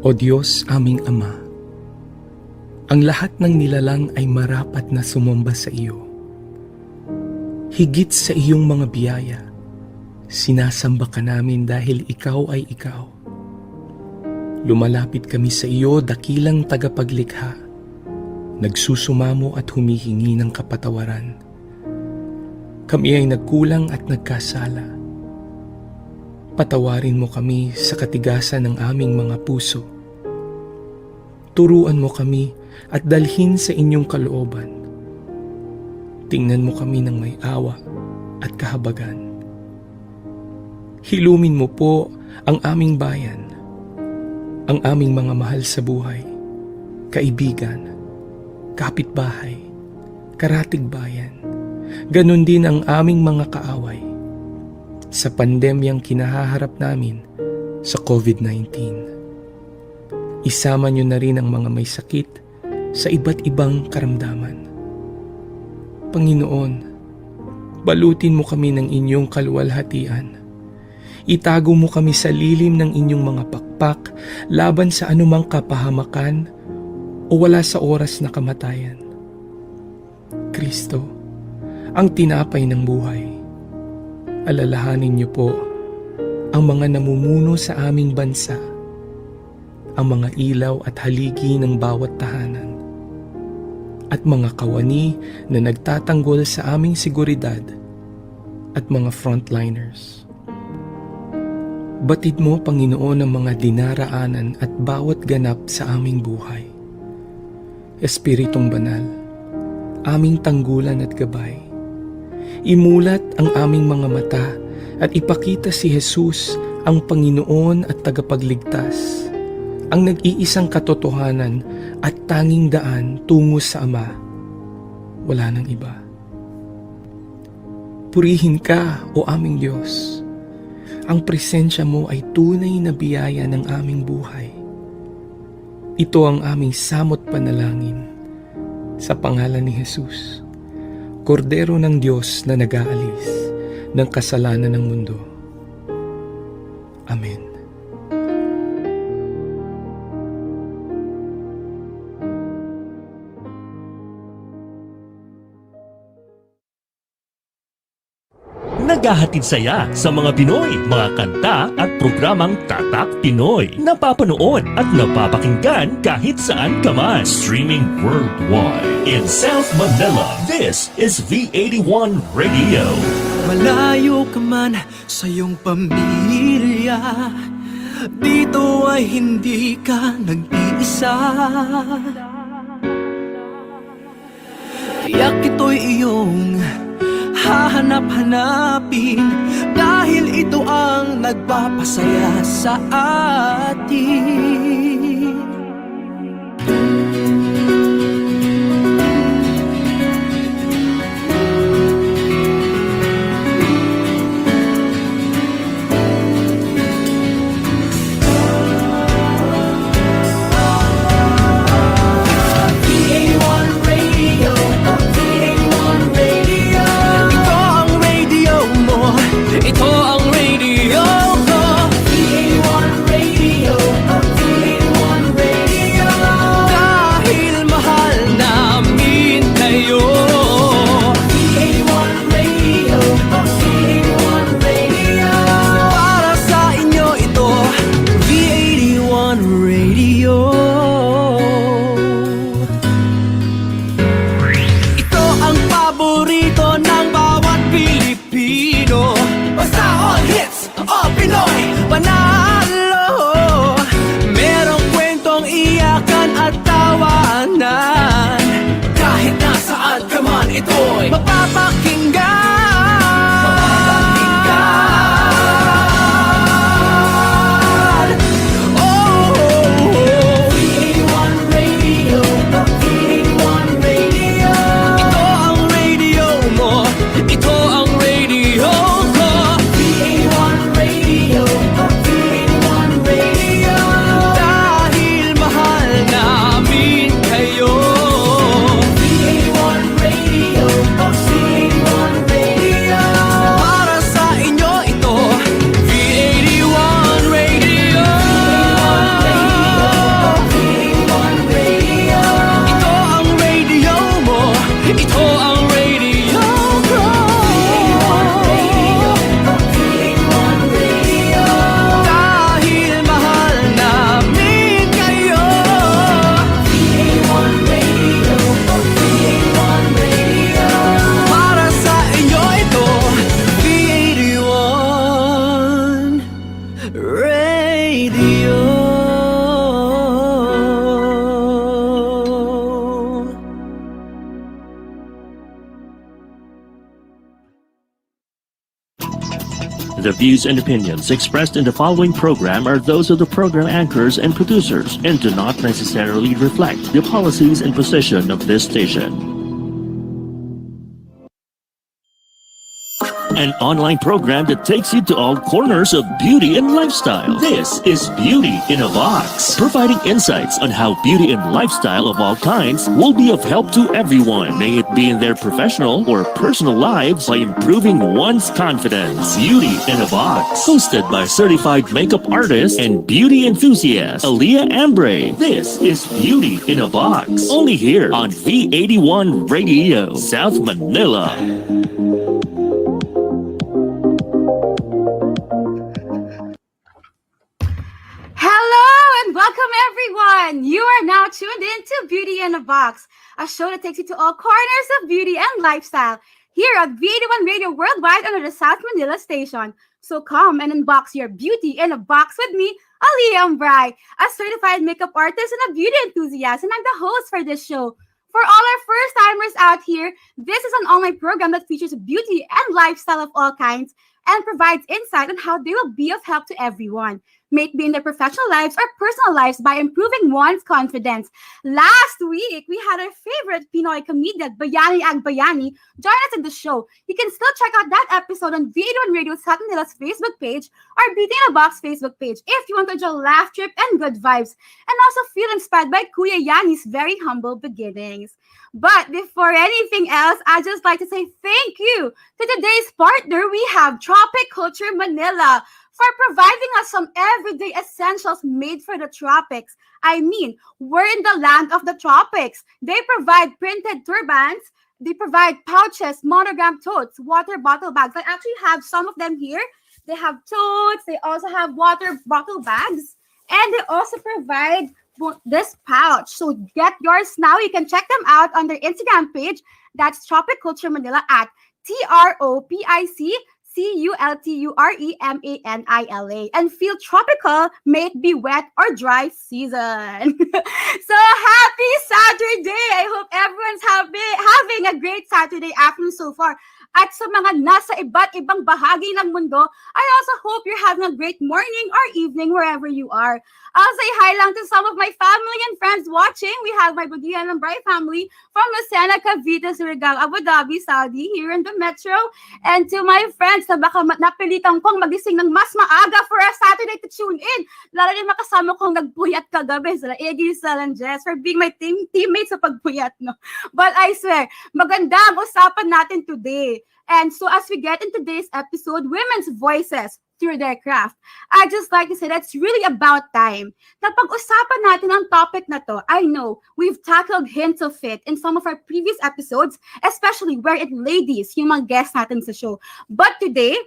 O Diyos aming Ama, ang lahat ng nilalang ay marapat na sumamba sa iyo. Higit sa iyong mga biyaya, sinasamba ka namin dahil ikaw ay ikaw. Lumalapit kami sa iyo, dakilang tagapaglikha, nagsusumamo at humihingi ng kapatawaran. Kami ay nagkulang at nagkasala. Patawarin mo kami sa katigasan ng aming mga puso. Turuan mo kami at dalhin sa inyong kalooban. Tingnan mo kami ng may awa at kahabagan. Hilumin mo po ang aming bayan, ang aming mga mahal sa buhay, kaibigan, kapitbahay, karatig bayan, ganun din ang aming mga kaaway sa pandemyang kinahaharap namin sa COVID-19. Isama niyo na rin ang mga may sakit sa iba't ibang karamdaman. Panginoon, balutin mo kami ng inyong kaluwalhatian. Itago mo kami sa lilim ng inyong mga pakpak laban sa anumang kapahamakan o wala sa oras na kamatayan. Kristo, ang tinapay ng buhay, alalahanin niyo po ang mga namumuno sa aming bansa, ang mga ilaw at haligi ng bawat tahanan, at mga kawani na nagtatanggol sa aming seguridad at mga frontliners. Batid mo, Panginoon, ang mga dinaraanan at bawat ganap sa aming buhay. Espiritong Banal, aming tanggulan at gabay, imulat ang aming mga mata at ipakita si Jesus ang Panginoon at tagapagligtas, ang nag-iisang katotohanan at tanging daan tungo sa Ama. Wala nang iba. Purihin ka, O aming Diyos. Ang presensya mo ay tunay na biyaya ng aming buhay. Ito ang aming samot panalangin sa pangalan ni Jesus, Kordero ng Diyos na nag-aalis ng kasalanan ng mundo. Amen. Naghahatid saya sa mga Pinoy, mga kanta at programang Tatak Pinoy. Napapanood at napapakinggan kahit saan ka man. Streaming worldwide. In South Manila, this is V81 Radio. Malayo ka man sa iyong pamilya, dito ay hindi ka nag-iisa. Tiyak ito'y iyong hahanap-hanapin, dahil ito ang nagpapasaya sa atin. Ito ang radio ko. V81 Radio. The views and opinions expressed in the following program are those of the program anchors and producers and do not necessarily reflect the policies and position of this station. An online program that takes you to all corners of beauty and lifestyle. This is Beauty in a Box, providing insights on how beauty and lifestyle of all kinds will be of help to everyone, may it be in their professional or personal lives, by improving one's confidence. Beauty in a Box, hosted by certified makeup artist and beauty enthusiast Aaliyah Ambre. This is Beauty in a Box, only here on V81 Radio, South Manila. Hello and welcome everyone! You are now tuned in to Beauty in a Box, a show that takes you to all corners of beauty and lifestyle here at V81 Radio Worldwide under the South Manila station. So come and unbox your beauty in a box with me, Aaliyah Ambre, a certified makeup artist and a beauty enthusiast, and I'm the host for this show. For all our first-timers out here, this is an online program that features beauty and lifestyle of all kinds and provides insight on how they will be of help to everyone, may it be in their professional lives or personal lives, by improving one's confidence. Last week, we had our favorite Pinoy comedian, Bayani Agbayani, join us in the show. You can still check out that episode on V81 Radio South Manila's Facebook page or Beauty in a Box Facebook page if you want to enjoy a laugh trip and good vibes, and also feel inspired by Kuya Yanni's very humble beginnings. But before anything else, I'd just like to say thank you to today's partner. We have Tropic Culture Manila for providing us some everyday essentials made for the tropics. I mean, we're in the land of the tropics. They provide printed turbans, they provide pouches, monogram totes, water bottle bags. I actually have some of them here. They have totes, they also have water bottle bags, and they also provide this pouch. So get yours now. You can check them out on their Instagram page. That's Tropic Culture Manila at TROPICCULTUREMANILA, and feel tropical, may it be wet or dry season. So happy Saturday! I hope everyone's having a great Saturday afternoon so far. At sa mga nasa iba't ibang bahagi ng mundo, I also hope you're having a great morning or evening wherever you are. I'll say hi lang to some of my family and friends watching. We have my Budian and Bray family from Lucena, Cavite, Surigao, Abu Dhabi, Saudi, here in the metro. And to my friends na baka napilitan kong magising ng mas maaga for a Saturday to tune in. Lalo din makasama kong nagpuyat kagabi sila Eggy, Sal, and Jess for being my teammates sa pagpuyat, no? But I swear, maganda ang usapan natin today. And so as we get into today's episode, women's voices through their craft, I just like to say that's really about time. Napag-usapan natin ang topic na to. I know we've tackled hints of it in some of our previous episodes, especially where it ladies, yung mga guests natin sa show. But today,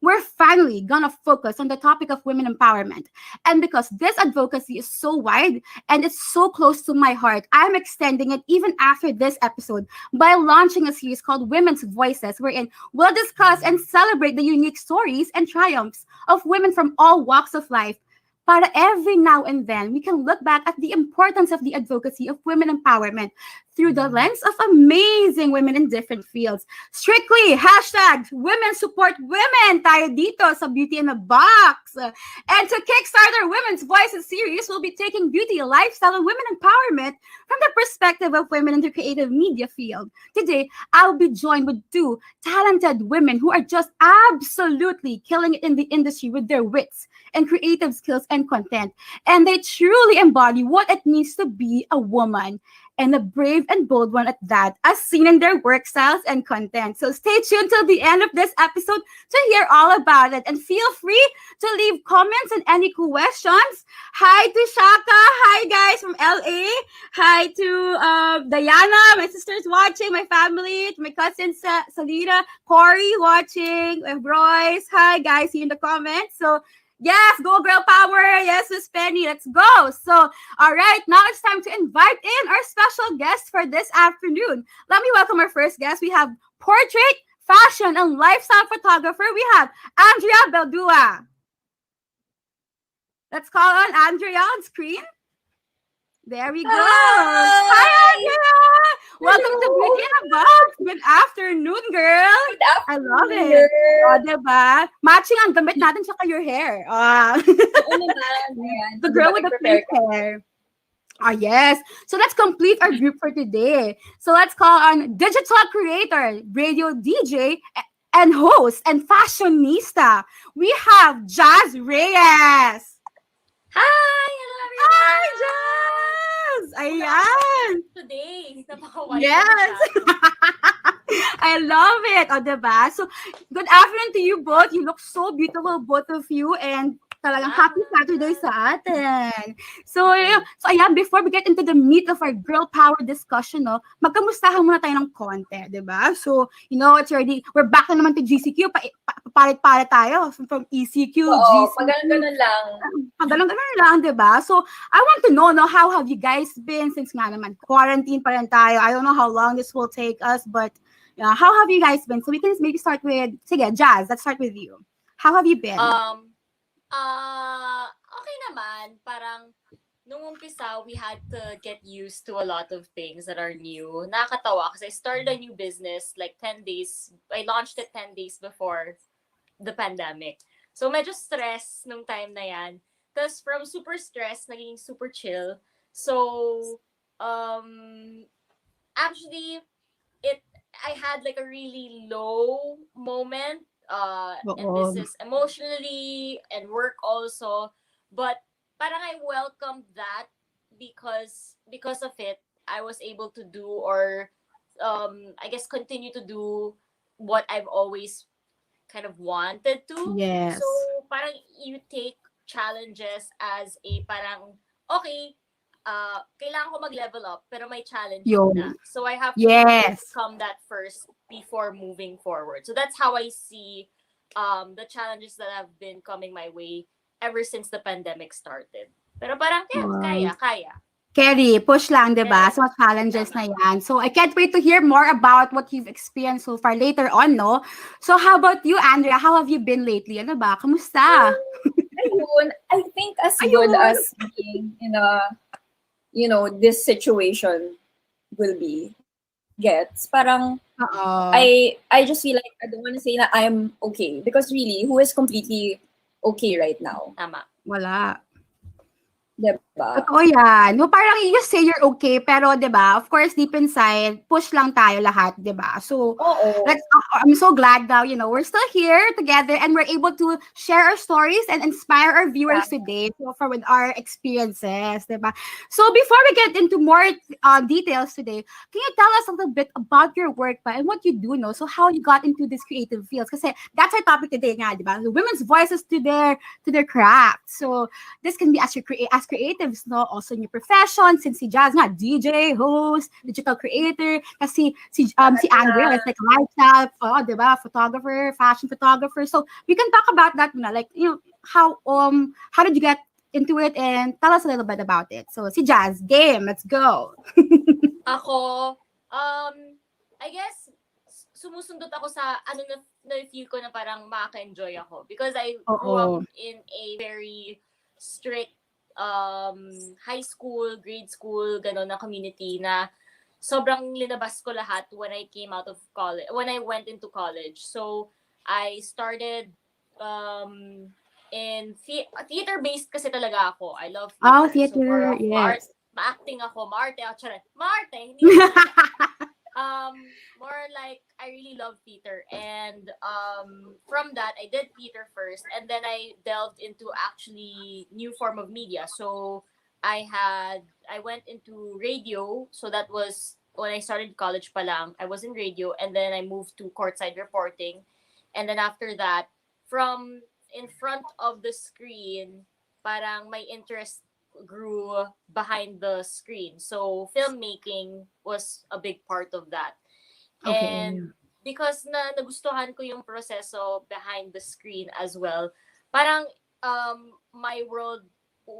we're finally gonna focus on the topic of women empowerment. And because this advocacy is so wide and it's so close to my heart, I'm extending it even after this episode by launching a series called Women's Voices, wherein we'll discuss and celebrate the unique stories and triumphs of women from all walks of life. Para every now and then, we can look back at the importance of the advocacy of women empowerment through the lens of amazing women in different fields. Strictly, hashtag women support women tayo dito sa Beauty in a Box. And to kickstart our Women's Voices series, we'll be taking beauty, lifestyle, and women empowerment from the perspective of women in the creative media field. Today, I'll be joined with two talented women who are just absolutely killing it in the industry with their wits and creative skills and content. And they truly embody what it means to be a woman, and a brave and bold one at that, as seen in their work styles and content. So stay tuned till the end of this episode to hear all about it. And feel free to leave comments and any questions. Hi to Shaka. Hi, guys, from LA. Hi to Diana, my sister's watching, my family, to my cousin Salida, Corey watching, Royce. Hi, guys, see you in the comments. So yes, go girl power. Yes, Miss Penny, let's go. So, all right, now it's time to invite in our special guest for this afternoon. Let me welcome our first guest. We have portrait, fashion, and lifestyle photographer. We have Andrea Beldua. Let's call on Andrea on screen. There we go. Hi, Andrea. Welcome to Beauty in a Box. Good afternoon, girl. Good I love it. Oh, diba? Matching ang damit natin sa your hair. Oo naman. Ayan. The girl with the Nag-prepare pink hair. Ah, yes. So let's complete our group for today. So let's call on digital creator, radio DJ, and host and fashionista. We have Jazz Reyes. Hi! Hello everyone! Hi, Jazz! Ayan! Today, napaka-white Yes! I love it. O, diba? So, good afternoon to you both. You look so beautiful, both of you. And talagang happy Saturday sa atin. So ayan, before we get into the meat of our girl power discussion, no, magkamustahan muna tayo ng konti, diba? So, you know, it's already, we're back na naman to GCQ. Palit-palit tayo from ECQ, Oo, GCQ. pagano'n lang. Pagano'n lang, diba? So, I want to know, no, how have you guys been since nga naman, quarantine pa rin tayo. I don't know how long this will take us, but how have you guys been? So we can maybe start with, sige, Jazz, let's start with you. How have you been? Okay naman. Parang, nung umpisa, we had to get used to a lot of things that are new. Nakakatawa kasi I started a new business like 10 days. I launched it 10 days before the pandemic. So, medyo stress nung time na yan. Tapos, from super stress, naging super chill. So, actually, I had like a really low moment. And this is emotionally and work also, but parang I welcomed that because of it I was able to do, or I guess continue to do what I've always kind of wanted to. Yes. So parang you take challenges as a parang okay, kailangan ko mag-level up pero may challenge na. So I have to overcome that first before moving forward. So that's how I see the challenges that have been coming my way ever since the pandemic started. Pero parang kaya. Kerry, push lang, diba? So, challenges na yan. So, I can't wait to hear more about what you've experienced so far later on, no? So, how about you, Andrea? How have you been lately? Ano ba? Kamusta? Ayun, I think as good as being in a, this situation will be, gets, parang, I just feel like I don't want to say that I'm okay. Because really, who is completely okay right now? Tama. Wala. Diba? Totoo yan. No, parang you say you're okay, pero diba, of course, deep inside, push lang tayo lahat, diba? So, I'm so glad that, we're still here together and we're able to share our stories and inspire our viewers today with our experiences, diba? So, before we get into more details today, can you tell us a little bit about your work pa and what you do, no? So, how you got into this creative fields? Kasi that's our topic today nga, diba? The women's voices to their craft. So, this can be as creatives, no? Also in your profession, since si Jazz nga, DJ, host, digital creator, kasi si Andrea is like lifestyle, diba? Photographer, fashion photographer. So we can talk about that, like, how did you get into it, and tell us a little bit about it. So si Jazz, game, let's go. Ako, I guess, sumusundot ako sa na-feel ko na parang makaka-enjoy ako. Because I grew up in a very strict high school, grade school, gano'n na community na sobrang linabas ko lahat when I came out of college, when I went into college. So, I started in theater-based kasi talaga ako. I love theater. Oh, theater, so, yes. Ma-acting ako, Marte, hindi more like I really love theater, and from that I did theater first, and then I delved into actually new form of media. So I went into radio, so that was when I started college pa lang. I was in radio, and then I moved to courtside reporting, and then after that, from in front of the screen, parang my interest grew behind the screen. So filmmaking was a big part of that. Okay. And because nagustuhan ko yung proseso behind the screen as well, parang my world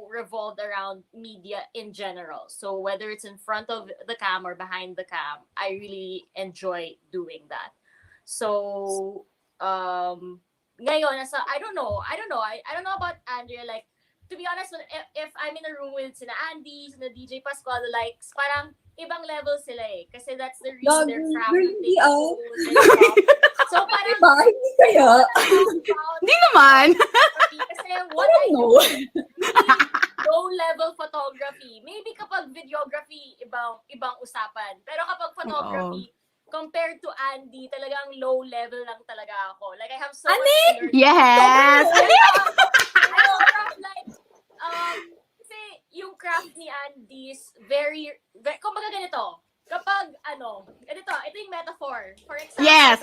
revolved around media in general. So whether it's in front of the cam or behind the cam, I really enjoy doing that. So ngayon, I don't know about Andrea, like, to be honest, if I'm in a room with sina Andy, sina DJ Pascual, like, parang ibang level sila eh. Kasi that's the reason they're traveling. So parang Diba? Hindi kaya? Hindi naman. kasi what I do, low-level photography. Maybe kapag videography, ibang usapan. Pero kapag photography, compared to Andy, talagang low level lang talaga ako. Like, I have so much to learn. Yes. I have like, kasi yung craft ni Andy is very kumbaga ganito, kapag ito yung metaphor. For example, Yes,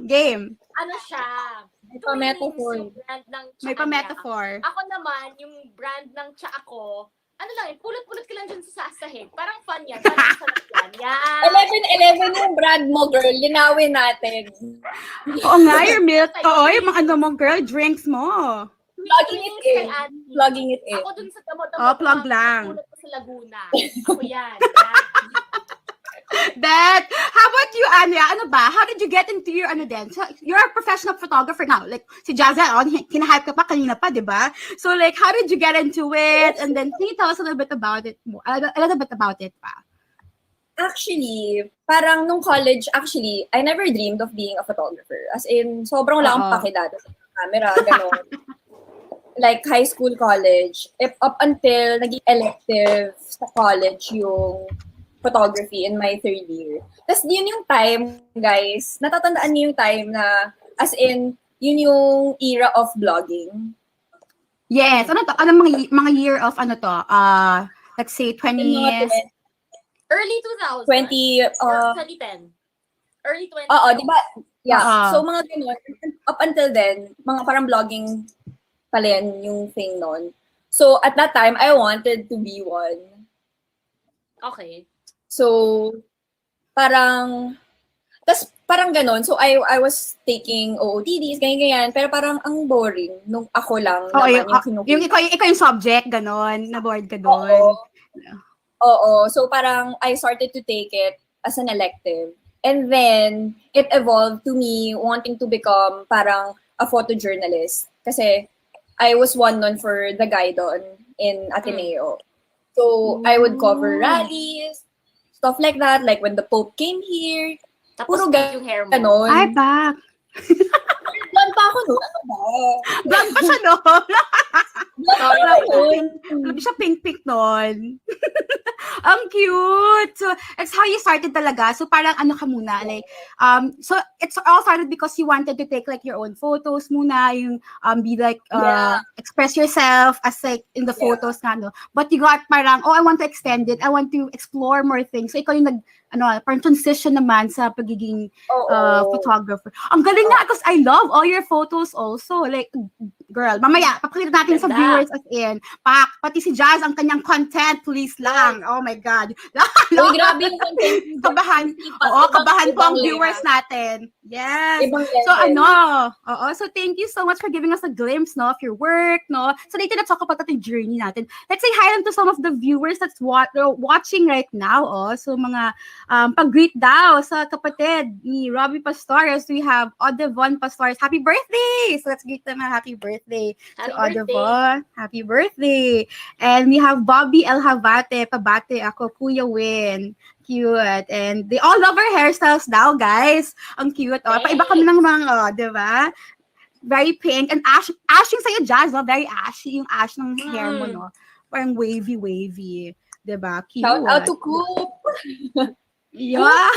game. ano siya, May pa-metaphor. yung brand ng tsaa May niya. pa-metaphor. Ako naman, yung brand ng tsaa ko, pulot-pulot ka lang dyan sa sahig. Parang fun yan. Parang sa yan. 11-11 yung brand mo, girl. Linawin natin. Oo nga, your milk. Oo, yung mga mo, girl, drinks mo. Plugging it in. Plugging it in. Ako dun sa damo-damo. Oh, plug lang. Pulot ko sa Laguna. Ako yan. That, how about you, Anya? Ano ba? How did you get into your So, you're a professional photographer now. Like, si Jazza, kinahype ka pa kanina pa, di ba? So, like, how did you get into it? And then, can you tell us a little bit about it? A little bit about it pa. Actually, parang nung college, I never dreamed of being a photographer. As in, sobrang wala akong pake dati sa camera, gano'n. Like, high school, college. Up until naging elective sa college yung photography in my 3rd year. Tapos yun yung time, guys, natatandaan niyo yung time na, as in, yun yung era of vlogging. Yes. Ano to? Ano mga year of let's say 20 years? Early 2000. 2010. Early 2010. Oo, di ba? Yeah. So, mga ganun. Up until then, mga parang vlogging pala yan yung thing nun. So, at that time, I wanted to be one. Okay. So, parang ganun. So, I was taking OOTDs, ganyan. Pero parang ang boring nung ako lang naman yung kinukuha. Yung ikaw yung subject, ganun. Na-board ka doon. Oo. So, parang I started to take it as an elective. And then, it evolved to me wanting to become parang a photojournalist. Kasi, I was one nun for the Gaidon in Ateneo. So, I would cover rallies, stuff like that, like when the Pope came here. Tapos Puro yung hair mo. ganon. Ay, back. Blonde pa ako noon. Ano ba? Blonde pa siya noon. Hindi siya pink-pink noon. Ang cute. So, it's how you started talaga. So, parang ano ka muna, like, so, it's all started because you wanted to take, like, your own photos muna, yung, be like, express yourself as, like, in the photos na, no? But you got parang, I want to extend it. I want to explore more things. So, ikaw yung parang transition naman sa pagiging photographer. Ang galing nga, because I love all your photos also. Like, girl, mamaya, papakita natin sa viewers as in. Pati si Jazz, ang kanyang content, please lang. Oh my God. Uy, grabe yung content. Kabahan po ang viewers natin. Yes. So, so thank you so much for giving us a glimpse, no, of your work, no. So, later, let's talk about the journey natin. Let's say hi to some of the viewers that's watching right now, So, mga pag-greet daw sa kapatid ni Robbie Pastores. We have Audevon Pastores. Happy birthday! So, let's greet them a happy birthday to Audevon. Happy birthday! And we have Bobby El Havate. Pabate ako, Kuya Win. Cute. And they all love our hairstyles now, guys. Ang cute. Paiba kami ng mga, di ba? Very pink. And ash yung sa'yo, Jazz, no? Very ashy. Yung ash ng hair mo, no? Parang wavy. Di ba? Cute. Shout out to Coop. Yeah.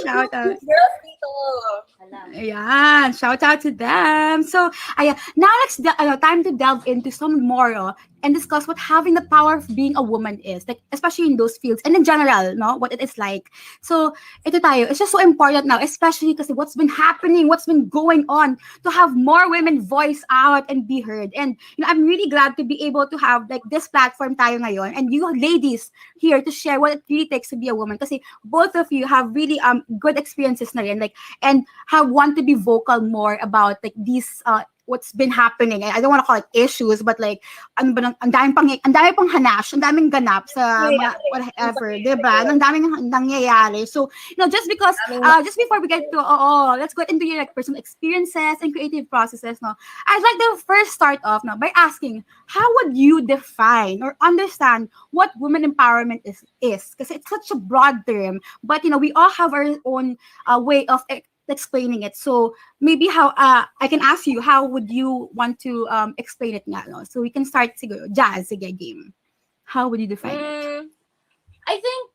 Shout out. Girls dito. Ayan, shout out to them. So, now let's time to delve into some more and discuss what having the power of being a woman is, like especially in those fields and in general, no, what it is like. So, it's just so important now, especially because what's been happening, what's been going on, to have more women voice out and be heard. And I'm really glad to be able to have like this platform tayo ngayon, and you ladies here to share what it really takes to be a woman. Kasi both of you have really good experiences na rin, like, and have want to be vocal more about like these what's been happening. I don't want to call it issues, but like, ang dami pang hanash, ang daming ganap sa mga whatever, diba? Ang daming nangyayari. So, just because, just before we get to, let's go into your like personal experiences and creative processes, no? I'd like to first start off, no, by asking, how would you define or understand what women empowerment is? Because it's such a broad term, but, we all have our own way of explaining it. So maybe how I can ask you, how would you want to explain it nga, no? So we can start siguro. Jazz, sige, game. How would you define it? I think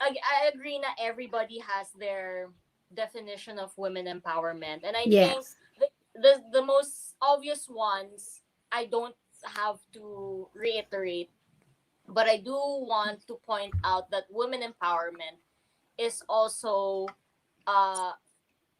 I agree na everybody has their definition of women empowerment, and I think the most obvious ones I don't have to reiterate, but I do want to point out that women empowerment is also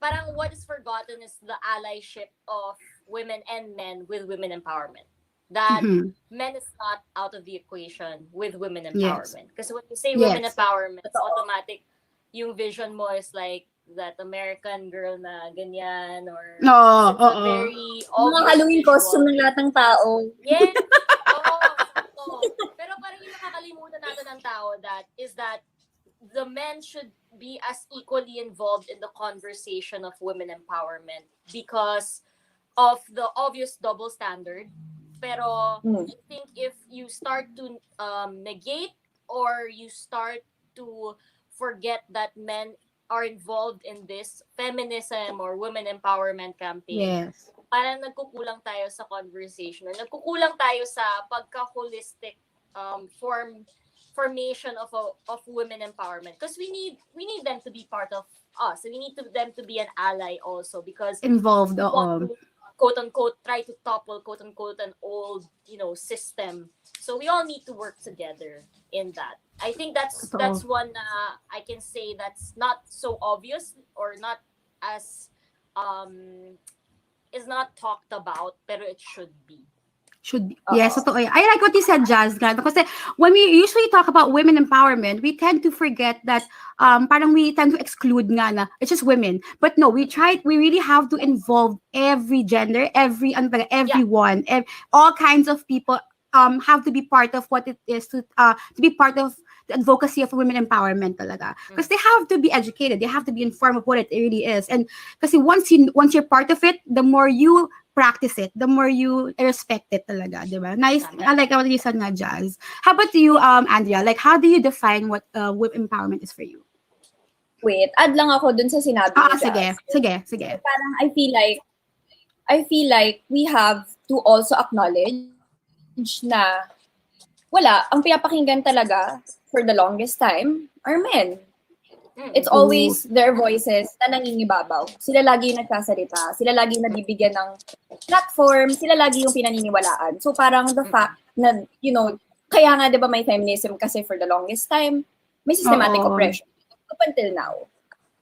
parang what is forgotten is the allyship of women and men with women empowerment. That men is not out of the equation with women empowerment. Because when you say women empowerment, it's automatic. Yung vision mo is like that American girl na ganyan or very mga Halloween costume ng lahat ng tao. Yes. Pero parang yung nakakalimutan natin ng tao that the men should be as equally involved in the conversation of women empowerment because of the obvious double standard. Pero I think if you start to negate or you start to forget that men are involved in this feminism or women empowerment campaign, parang nagkukulang tayo sa conversation or nagkukulang tayo sa pagka-holistic formation of women empowerment, because we need them to be part of us. We need them to be an ally also, because involved quote unquote try to topple quote unquote an old system. So we all need to work together in that. I think that's one I can say that's not so obvious or not as is not talked about, pero it should be. Yes, totoo yan. I like what you said, Jazz. Because when we usually talk about women empowerment, we tend to forget that parang we tend to exclude nga na it's just women. But no, we really have to involve every gender, everyone, all kinds of people have to be part of what it is to be part of the advocacy of women empowerment talaga. Because they have to be educated, they have to be informed of what it really is. And kasi once you're part of it, the more you practice it, the more you respect it talaga, di ba? Nice. I like what you said nga, Jazz. How about you, Andrea? Like, how do you define what women empowerment is for you? Wait, add lang ako dun sa sinabi ni Jazz. Sige. Parang I feel like we have to also acknowledge na ang pinapakinggan talaga for the longest time are men. It's always their voices na nangingibabaw. Sila lagi yung nagsasalita. Sila lagi yung nabibigyan ng platform. Sila lagi yung pinaniniwalaan. So parang the fact na, kaya nga diba may feminism kasi for the longest time, may systematic oppression up until now.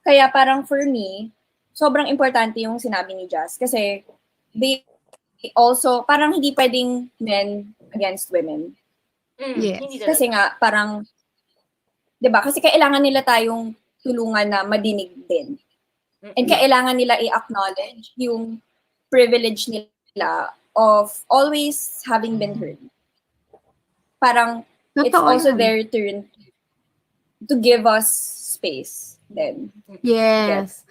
Kaya parang for me, sobrang importante yung sinabi ni Jazz kasi they also, parang hindi pwedeng men against women. Yes. Kasi nga, parang, diba, kasi kailangan nila tayong tulungan na madinig din. And kailangan nila i-acknowledge yung privilege nila of always having been heard. Parang, it's also their turn to give us space then. Yes.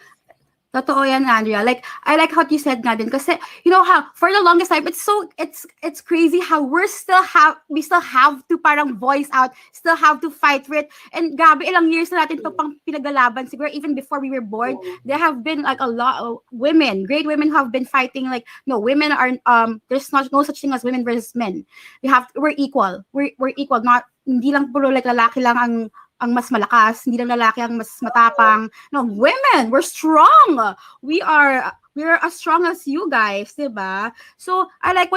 Totoo yan, Andrea. Like, I like how you said nga din. Kasi, how, for the longest time, it's crazy how we still have to parang voice out, still have to fight for it. And grabe, ilang years na natin ito pang pinagalaban. Siguro, even before we were born, there have been like a lot of women, great women who have been fighting like, no, women are, there's no such thing as women versus men. We're equal. We're equal. Hindi lang puro like lalaki lang ang mas malakas, hindi lang lalaki ang mas matapang. No, women, we're strong. We're as strong as you guys, diba? So I like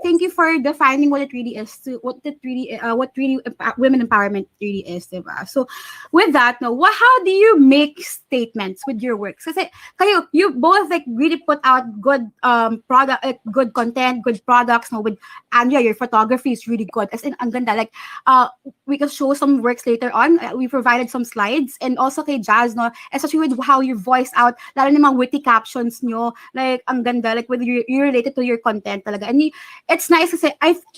thank you for defining what it really is, what women empowerment really is, diba? So with that, how do you make statements with your works? Kasi you both like really put out good product, good content, good products. With Andrea, your photography is really good. As in, ang ganda. Like we can show some works later on. We provided some slides, and also kay Jazz, especially with how you voice out, lalo na mga witty captions posts nyo, like, ang ganda, like, when you related to your content talaga. And it's nice kasi,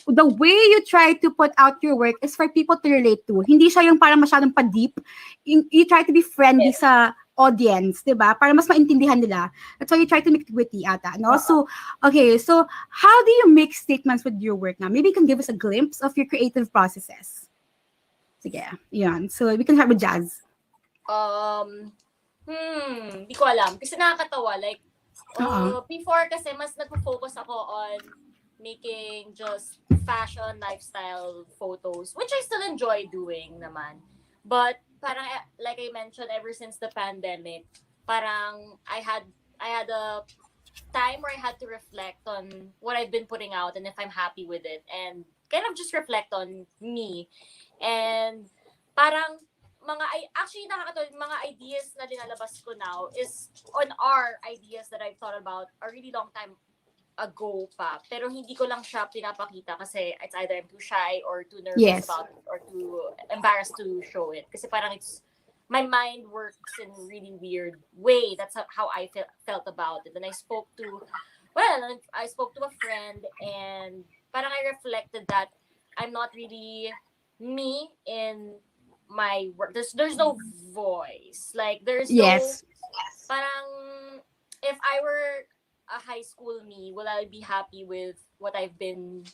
the way you try to put out your work is for people to relate to. Hindi siya yung parang masyadong pa-deep. You try to be friendly sa audience, di ba? Para mas maintindihan nila. That's why you try to make it witty ata, no? So, okay, so how do you make statements with your work now? Maybe you can give us a glimpse of your creative processes. Sige, yan. So, we can start with Jazz. Hindi ko alam. Kasi nakakatawa. Like, before kasi mas nagpo-focus ako on making just fashion, lifestyle photos, which I still enjoy doing naman. But parang, like I mentioned, ever since the pandemic, parang I had a time where I had to reflect on what I've been putting out and if I'm happy with it, and kind of just reflect on me. And parang actually nakakatawa, mga ideas na linalabas ko now is on our ideas that I've thought about a really long time ago pa. Pero hindi ko lang siya pinapakita kasi it's either I'm too shy or too nervous about it or too embarrassed to show it. Kasi parang my mind works in a really weird way. That's how I felt about it. And I spoke to a friend and parang I reflected that I'm not really me in my work. There's no voice. Like there's no parang if I were a high school me, will I be happy with what I've been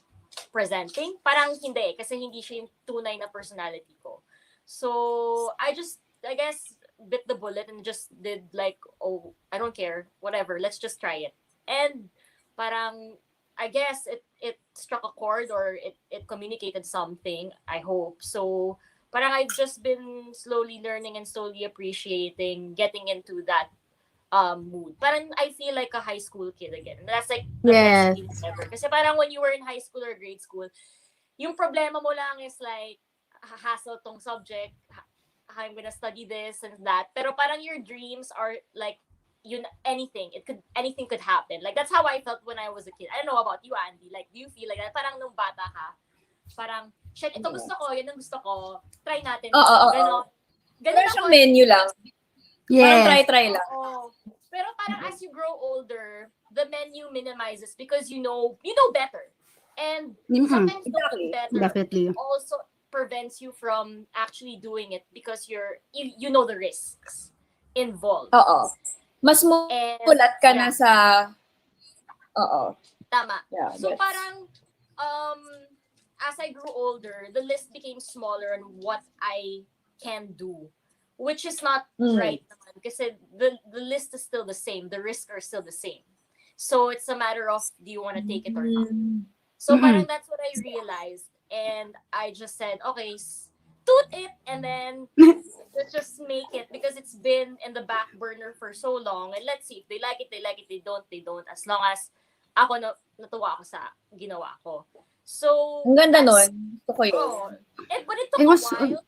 presenting? Parang hindi kasi hindi siya yung tunay na personality ko. So I guess bit the bullet and just did like, oh, I don't care, whatever, let's just try it. And parang I guess it struck a chord or it communicated something, I hope. So parang I've just been slowly learning and slowly appreciating getting into that mood. Parang I feel like a high school kid again. That's like the best feeling ever. Kasi parang when you were in high school or grade school, yung problema mo lang is like, hassle tong subject, I'm gonna study this and that. Pero parang your dreams are like, anything could happen. Like that's how I felt when I was a kid. I don't know about you, Andy. Like, do you feel like that? Parang nung bata ka, parang, shit, ito gusto ko, yan ang gusto ko, try natin. Ganon siyang menu lang. Yeah. Parang try lang. Pero parang as you grow older, the menu minimizes because you know better. And sometimes knowing better Definitely also prevents you from actually doing it because you know the risks involved. Mas mulat ka na sa Tama. Yeah, so parang as I grew older, the list became smaller on what I can do, which is not right naman kasi the list is still the same, the risks are still the same. So it's a matter of do you want to take it or not. So parang that's what I realized, and I just said, okay, toot it, and then let's just make it because it's been in the back burner for so long, and let's see if they like it, they don't, as long as ako natuwa ako sa ginawa ko. So ang ganda nun. Gusto ko yun. But it took a while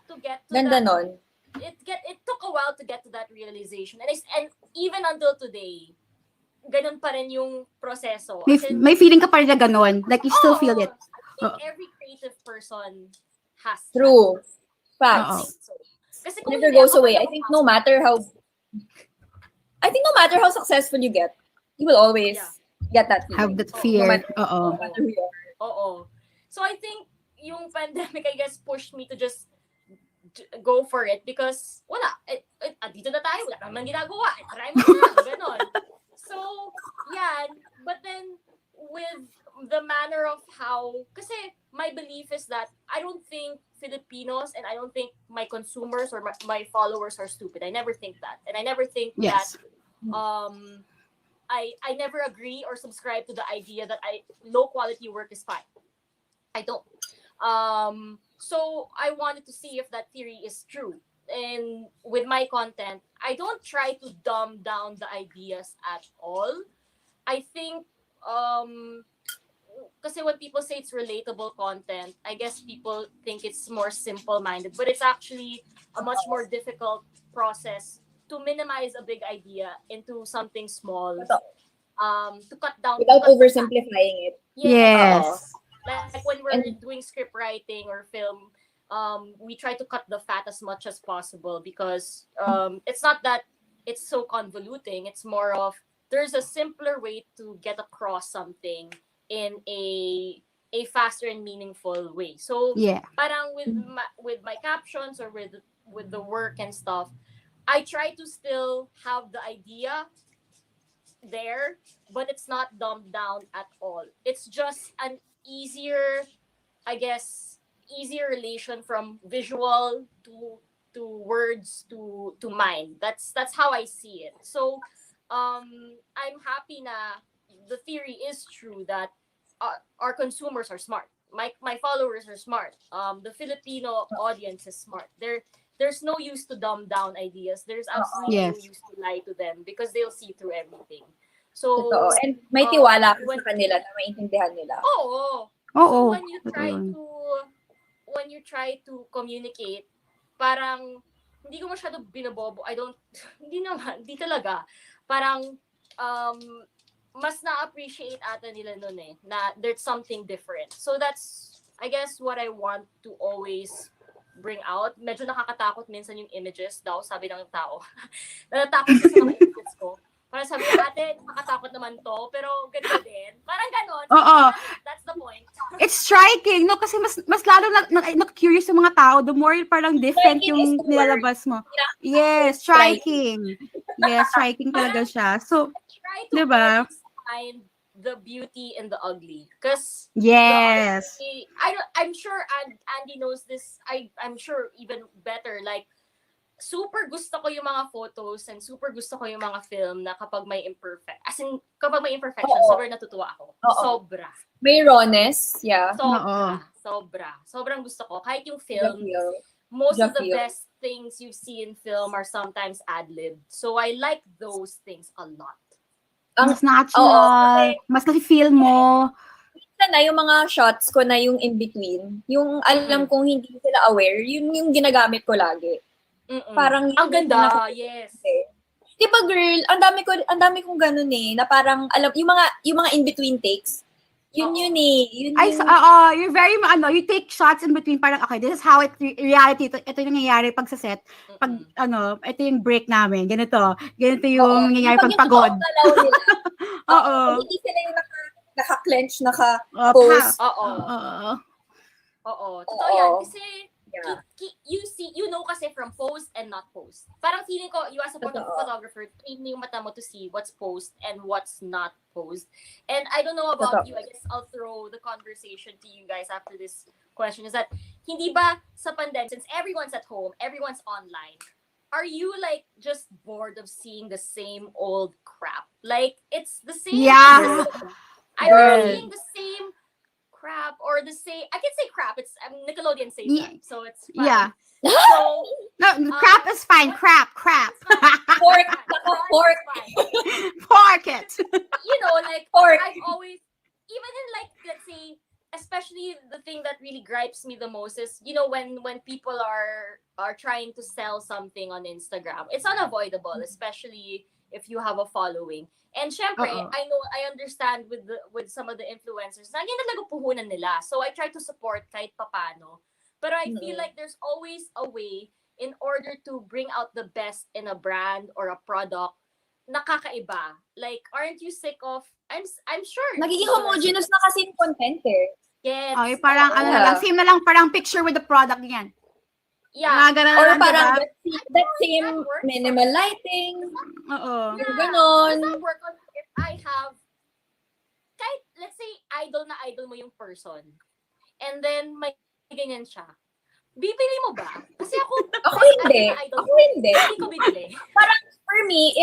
to get to ganda that. nun. It took a while to get to that realization, and even until today, ganun pa rin yung proseso. May feeling ka pa rin na ganun, like you still feel it. I think every creative person has True. that. Facts. So, kasi It never goes away. I think no matter how successful you get, you will always get that feeling. Have that fear. No matter who you are. Oo. So I think yung pandemic, I guess, pushed me to just go for it because wala. Dito na tayo. Wala naman ginagawa. Try mo na. Ganon. So, yeah. But then, with the manner of how, kasi my belief is that I don't think Filipinos and I don't think my consumers or my followers are stupid. I never think that. And I never think that I never agree or subscribe to the idea that low quality work is fine. I don't. So I wanted to see if that theory is true. And with my content, I don't try to dumb down the ideas at all. I think kasi when people say it's relatable content, I guess people think it's more simple-minded, but it's actually a much more difficult process to minimize a big idea into something small. To cut down without oversimplifying it. Yes. Like when we're doing script writing or film, we try to cut the fat as much as possible because it's not that it's so convoluting. It's more of there's a simpler way to get across something in a faster and meaningful way. So Yeah. parang with my captions or with the work and stuff, I try to still have the idea there, but it's not dumbed down at all. It's just an easier, I guess, easier relation from visual to words to mind. That's how I see it. So I'm happy na the theory is true that our consumers are smart. My followers are smart. The Filipino audience is smart. There's no use to dumb down ideas. There's absolutely no Yes. use to lie to them because they'll see through everything. So Totoo. And may tiwala ka when- sa kanila na maintindihan nila. Oo. Oo. So when you try totoo. to communicate, parang hindi ko masyado binobobo. Hindi talaga. Parang mas na-appreciate ata nila nun na there's something different. So that's, I guess, what I want to always bring out. Medyo nakakatakot minsan yung images daw, sabi ng tao. Natatakot sa mga images ko. Parang sabi, ate, nakakatakot naman to, pero ganda din. Parang ganon. Oo. That's the point. It's striking, no? Kasi mas lalo na curious yung mga tao, the more parang different Striking yung is the word. nilalabas mo. Yes, striking. Yes, striking talaga siya. So, Try to diba? always find the beauty in the ugly. Because yes. I'm sure Andy knows this. I'm sure even better. Like, super gusto ko yung mga photos and super gusto ko yung mga film na kapag may imperfection, Oo. sobrang natutuwa ako. Oo. Sobra. May rawness, yeah. Sobrang gusto ko. Kahit yung The film, feel. most of the feel. best things you see in film are sometimes ad-libbed. So I like those things a lot. Mas natural. Oo, Mas na-feel mo. Sana yung mga shots ko na yung in-between, yung alam kong hindi sila aware, yun yung ginagamit ko lagi. Mm-mm. Parang ang ganda, yes. Di ba girl, ang dami kong ganun na parang alam yung mga in-between takes. Yun Oo. yun Yun Ay, yung, you're very, you take shots in between, parang, okay, this is how reality, ito yung nangyayari pag sa set, pag, ito yung break namin, ganito yung nangyayari pag pagod. Yung galaw nila. Oo. Hindi sila yung naka-clench, Oo. naka-pose. Oo. Totoo yan. Kasi, Yeah. you know kasi from post and not post. Parang feeling ko, you as a Totoo. photographer, train mo yung mata mo to see what's post and what's not post. And I don't know about Totoo. you, I guess I'll throw the conversation to you guys after this question, is that, hindi ba sa pandemic, since everyone's at home, everyone's online, are you like just bored of seeing the same old crap? Like, it's the same. Yeah. I'm seeing the same crap or the same, I can say crap, it's Nickelodeon says that, so it's fine. Yeah. So, No, crap is fine. Crap. Pork. Pork. Pork it. You know, like, Pork. I've always, even in like, let's say, especially the thing that really gripes me the most is, you know, when people are trying to sell something on Instagram, it's unavoidable, especially if you have a following. And syempre, Oo. I understand with some of the influencers, na yan talaga puhunan nila. So I try to support kahit papano. But I feel like there's always a way in order to bring out the best in a brand or a product na kakaiba. Like, aren't you sick of, I'm sure. Nagiging homogeneous na kasi yung content Yes. Okay, parang Oo. na lang, same na lang, parang picture with the product yan. Yeah. Mga ganun Or lang, parang diba? that same minimal lighting. Oo. Yeah. Ganon. Does that work on if I have, kahit, let's say, idol mo yung person, and then may ganyan siya, bibili mo ba? Kasi ako hindi. na idol Ako ko, hindi. Hindi ko bibili. Parang for me,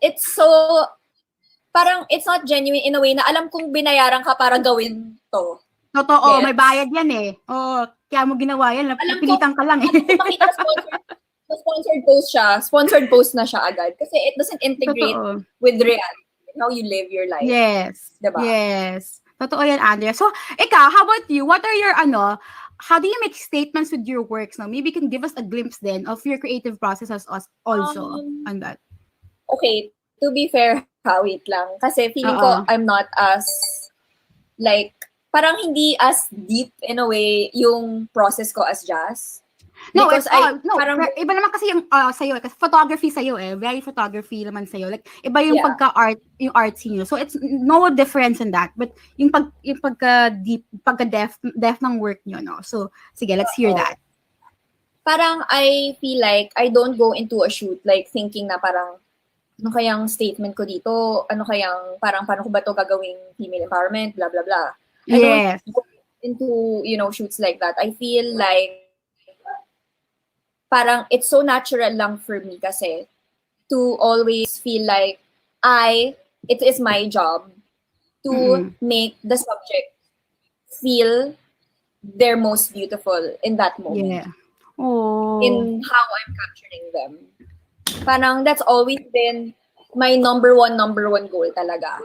it's so, parang it's not genuine in a way na alam kong binayaran ka para gawin to. Totoo, Yes. may bayad yan Oo, kaya mo ginawa yan, Alam ko- napilitan ka lang Makita sponsored post siya, sponsored post na siya agad. Kasi it doesn't integrate Totoo. with reality, how you live your life. Yes. Diba? Yes. Totoo yan, Andrea. So, ikaw, how about you? What are your, how do you make statements with your works? No? Maybe you can give us a glimpse then of your creative processes also on that. Okay, to be fair, wait lang. Kasi feeling Oo. ko I'm not as, like, parang hindi as deep in a way yung process ko as Jazz. No, Because parang, iba naman kasi yung sa'yo, kasi photography sa'yo very photography naman sa'yo. Like, iba yung Yeah. pagka-art, yung artsy nyo. So, it's no difference in that. But yung pagka-deep, pagka-depth ng work nyo, no? So, sige, let's hear that. parang I feel like I don't go into a shoot like thinking na parang ano kayang statement ko dito, ano kayang parang paano ko ba to gagawing female empowerment, blah blah blah. I Yes. don't go into, shoots like that. I feel like parang it's so natural lang for me kasi to always feel like it is my job to make the subject feel their most beautiful in that moment. Yeah. Oh. In how I'm capturing them. Parang that's always been my number one goal talaga.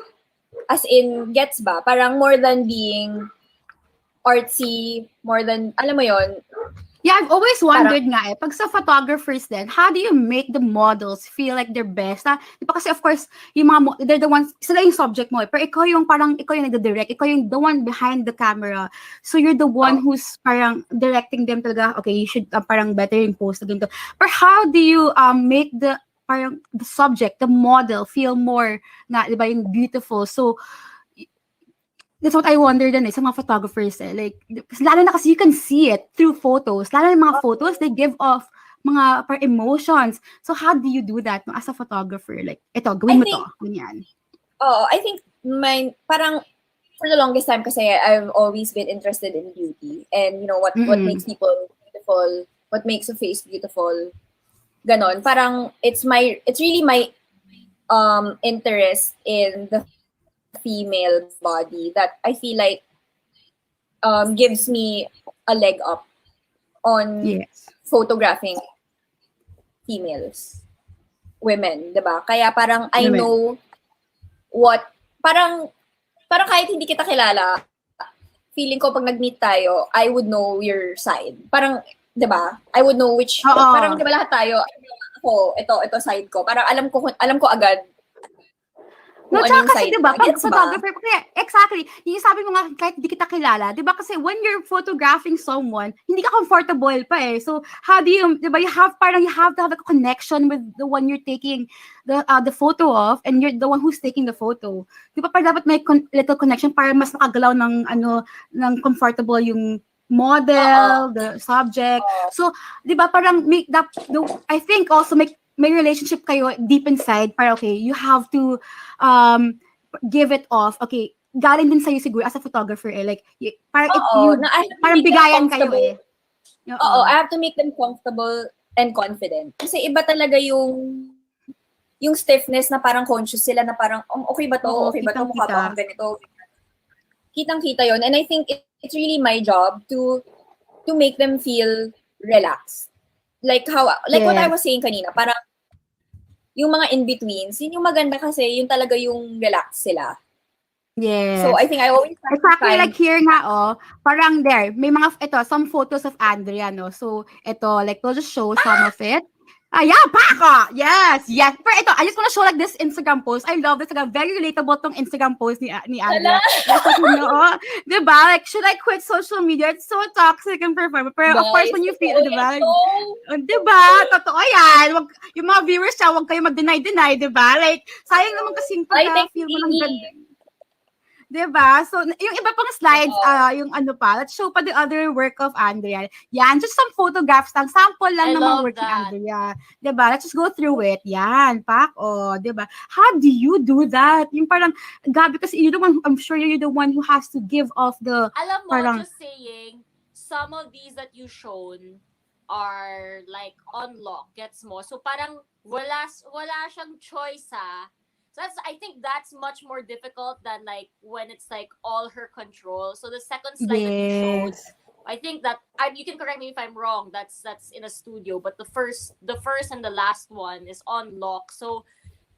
As in, gets ba? Parang more than being artsy, more than, alam mo yon. Yeah, I've always wondered pag sa photographers then, how do you make the models feel like they're best? Di ba kasi of course, yung mga, they're the ones, sila yung subject mo pero ikaw yung nagda-direct, ikaw yung the one behind the camera. So you're the one who's parang directing them talaga, okay, you should parang better yung post na ganito. But how do you make the subject, the model feel more na, di ba, yung beautiful? So, that's what I wonder din sa mga photographers like lalo na kasi you can see it through photos, lalo na mga photos they give off mga emotions. So how do you do that as a photographer, like ito gawin mo to ganyan? I think parang for the longest time kasi I've always been interested in beauty and what makes people beautiful, what makes a face beautiful, ganon. Parang it's really my interest in the female body that I feel like gives me a leg up on photographing females, women, diba? Kaya parang I know what, parang kahit hindi kita kilala, feeling ko pag nag-meet tayo, I would know your side. Parang, diba? I would know which, parang diba lahat tayo, ako, ito side ko. Parang alam ko agad. No, tsaka kasi diba, pag photographer, exactly, yung sabi mo nga, kahit di kita kilala, diba kasi when you're photographing someone, hindi ka comfortable pa So, how do you, diba, you have to have a connection with the one you're taking the photo of, and you're the one who's taking the photo. Diba, parang dapat may little connection para mas nakagalaw ng comfortable yung model, the subject. So, diba, parang I think also may relationship kayo deep inside para okay, you have to give it off. Okay, galing din sa'yo siguro as a photographer like parang parang bigayan kayo I have to make them comfortable and confident. Kasi iba talaga yung stiffness na parang conscious sila na parang okay ba to? Okay ba to? Mukha ba akong ganito? Kitang-kita yon. And I think it's really my job to make them feel relaxed. Like what I was saying kanina, parang yung mga in-betweens, yun yung maganda kasi yun talaga yung relax sila. Yes. So I think I always exactly like here nga parang there, may some photos of Andrea, no? So ito, like we'll just show some of it. Yeah, Paco! Yes! Pero ito, I just wanna show like this Instagram post. I love this. Like, very relatable tong Instagram post ni Andrea. Diba? Like, should I quit social media? It's so toxic and performative. Pero of course, when you feel, diba? Diba? Totoo yan. Yung mga viewers siya, huwag kayo mag-deny, diba? Like, sayang naman kasing pagka-feel mo ng ganda. Diba? So, yung iba pang slides, yung let's show pa the other work of Andrea. Yan, just some photographs lang, sample lang ng mga work ni Andrea. Diba? Let's just go through it. Yan, diba? How do you do that? Yung parang, Gabi, kasi you're the one, I'm sure you're the one who has to give off the, alam mo, parang, just saying, some of these that you shown are like on lock, gets mo? So parang, wala siyang choice, So I think that's much more difficult than like when it's like all her control. So the second slide that you showed, I think that you can correct me if I'm wrong. That's in a studio, but the first and the last one is on lock. So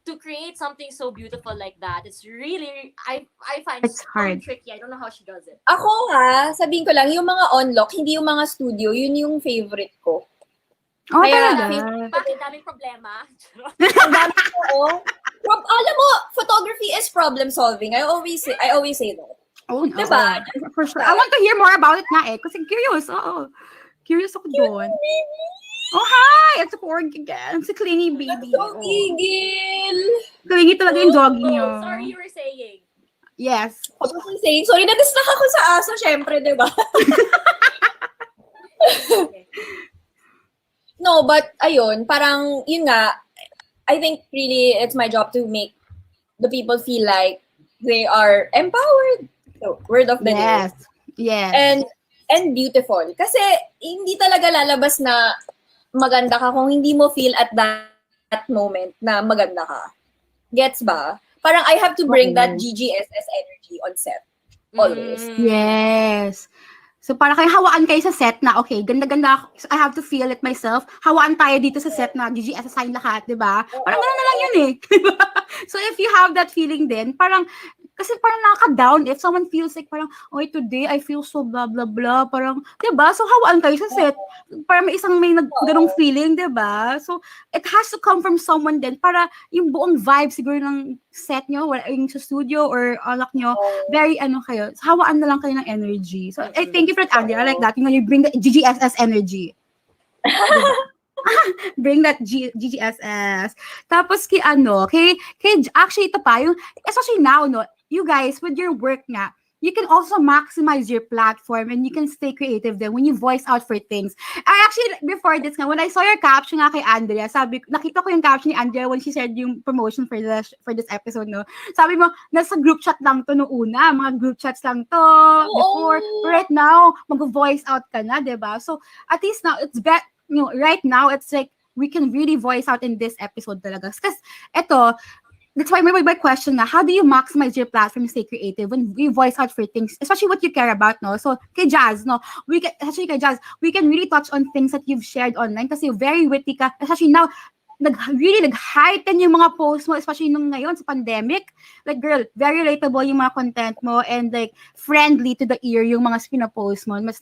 to create something so beautiful like that, it's really I find it's hard, tricky. I don't know how she does it. Ako sabihin ko lang, yung mga on lock, hindi yung mga studio, yun yung favorite ko. Kaya bakit daming problema? Ang dami ko. Alam mo, photography is problem solving. I always say that. Oh, no. Diba? For sure. I want to hear more about it na kasi curious. Curious ako doon. Oh, hi! It's a porg again. Si Clingy Baby. So, igil! Clingy talaga yung doggy niyo. Sorry, you were saying. Yes. What was I saying? Sorry, na-distract ako sa aso, syempre, di ba? No, but ayun, parang, yun nga, I think really it's my job to make the people feel like they are empowered. So, word of the Yes. day. Yes. And beautiful. Kasi hindi talaga lalabas na maganda ka kung hindi mo feel at that moment na maganda ka. Gets ba? Parang I have to bring that GGSS energy on set. Always. Yes. So para kayo hawaan kayo sa set na, okay, ganda-ganda ako. So, I have to feel it myself. Hawaan tayo dito sa set na GGSS sign lahat, di ba? Parang gano'n na lang yun eh. Diba? So if you have that feeling din, parang, kasi parang nakaka-down if someone feels like parang, oy, today I feel so blah, blah, blah. Parang, di ba? So hawaan kayo sa set. Para may isang may ganong feeling, di ba? So it has to come from someone din para yung buong vibe siguro ng set nyo, yung sa studio or alak nyo, very kayo. So, hawaan na lang kayo ng energy. So I thank you for that, Andy. I like that. You bring the GGSS energy. Bring that GGSS. Tapos kay actually ito pa, yung, especially now, no, you guys, with your work nga, you can also maximize your platform and you can stay creative then when you voice out for things. I actually, before this nga, when I saw your caption nga kay Andrea, nakita ko yung caption ni Andrea when she said yung promotion for this episode, no? Sabi mo, nasa group chat lang to no una, mga group chats lang to before. Right now, mag-voice out ka na, diba? So, at least now, it's right now, it's like, we can really voice out in this episode talaga. Because, that's why my question na, how do you maximize your platform and stay creative when we voice out for things, especially what you care about, no? So, kay Jazz, no? We can really touch on things that you've shared online kasi very witty ka, especially now, nag-heighten yung mga posts mo, especially nung ngayon sa pandemic. Like, girl, very relatable yung mga content mo and like, friendly to the ear yung mga pinapost mo. Mas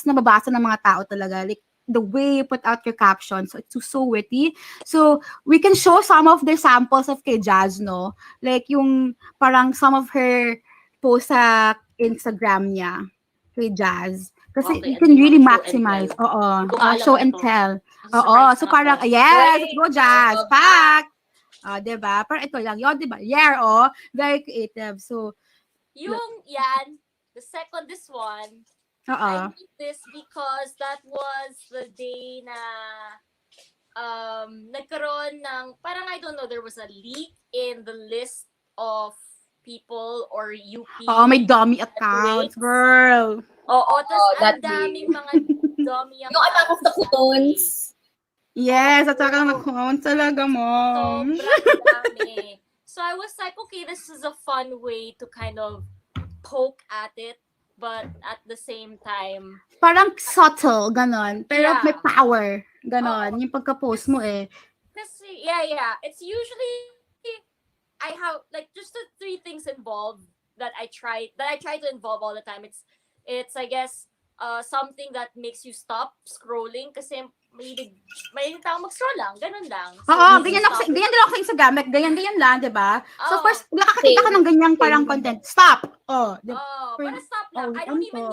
nababasa ng mga tao talaga. Like, the way you put out your captions. So, it's so witty. So, we can show some of the samples of kay Jazz, no? Like, yung parang some of her posts sa Instagram niya kay Jazz. Kasi Okay, you can really maximize. Show and tell. So parang, yes, let's go, Jazz. Pack! Diba? Parang ito lang. Yun, diba? Yeah, very creative. So, Yung this one, I did this because that was the day na nagkaroon ng, parang I don't know, there was a leak in the list of people or UP. may dummy accounts, girl. Tapos ang daming mga dummy accounts. Yung attack of the clones. Yes, attack of the clones talaga mo. Sobrang dami. So I was like, okay, this is a fun way to kind of poke at it, but at the same time, parang subtle, ganon. Pero may power, ganon. Yung pagka-post mo Kasi, it's usually, I have, like, just the 3 things involved that I try to involve all the time. It's I guess, something that makes you stop scrolling kasi may tao mag-scroll lang, ganun lang. So, ganyan din ako sa Instagram, like, ganyan lang, diba? So first, nakakita ka ng ganyang parang content, stop! Para stop lang. I don't even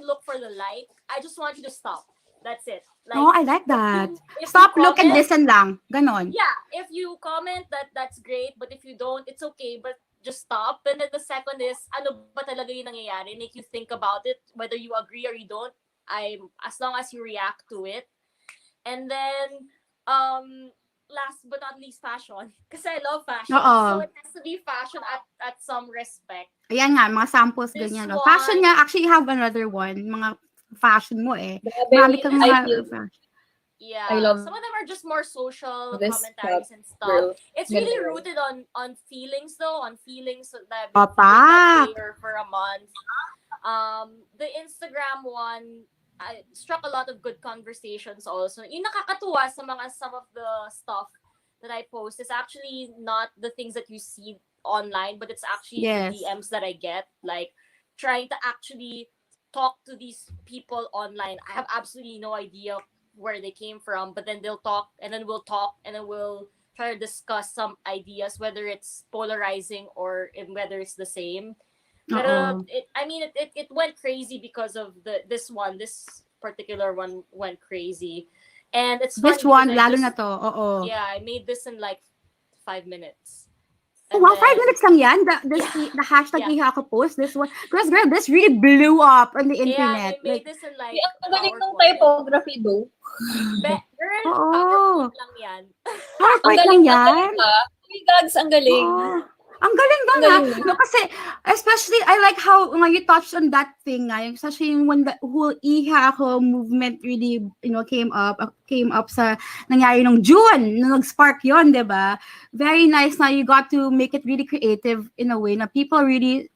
look for the like. I just want you to stop. That's it. Like, I like that. If Stop, you look, and comment, listen lang. Ganon. Yeah, if you comment, that's great. But if you don't, it's okay. But just stop. And then the second is, ano ba talaga yung nangyayari? Make you think about it, whether you agree or you don't. As long as you react to it. And then, last but not least, fashion. Kasi I love fashion. So it has to be fashion at some respect. Ayan nga, mga samples ganyan. No? Fashion nga, actually, you have another one. Mga fashion mo Marami kang mga fashion. Yeah, I love some of them are just more social this commentaries and stuff. girl. It's really rooted on feelings though, on feelings that I've been Papa. feeling that way for a month. The Instagram one, I struck a lot of good conversations also. Yung nakakatuwa sa some of the stuff that I post is actually not the things that you see online, but it's actually the DMs that I get, like trying to actually talk to these people online. I have absolutely no idea where they came from, but then they'll talk and then we'll talk and then we'll try to discuss some ideas, whether it's polarizing or whether it's the same. Pero it went crazy because of this particular one went crazy. And it's funny This one, because lalo na to. Oo. yeah, I made this in like 5 minutes. Oh, And wow, 5 then- minutes lang yan? The hashtag Yeah. Iha ko post, this one. Girls, girl, this really blew up on the Yeah, internet. I made this in like Ang galing ng PowerPoint. typography, though. Girl, Oo. PowerPoint lang yan. Ang PowerPoint galing, lang ang yan? galing ha. Uy, gags, ang galing. Oo. Ang galing doon Ang ha. galing. No, kasi, especially, I like how you touched on that thing nga. Yung, especially when the whole Iha ako movement really, came up sa nangyari nung June, nung nag-spark yon, di ba? Very nice na you got to make it really creative in a way na people really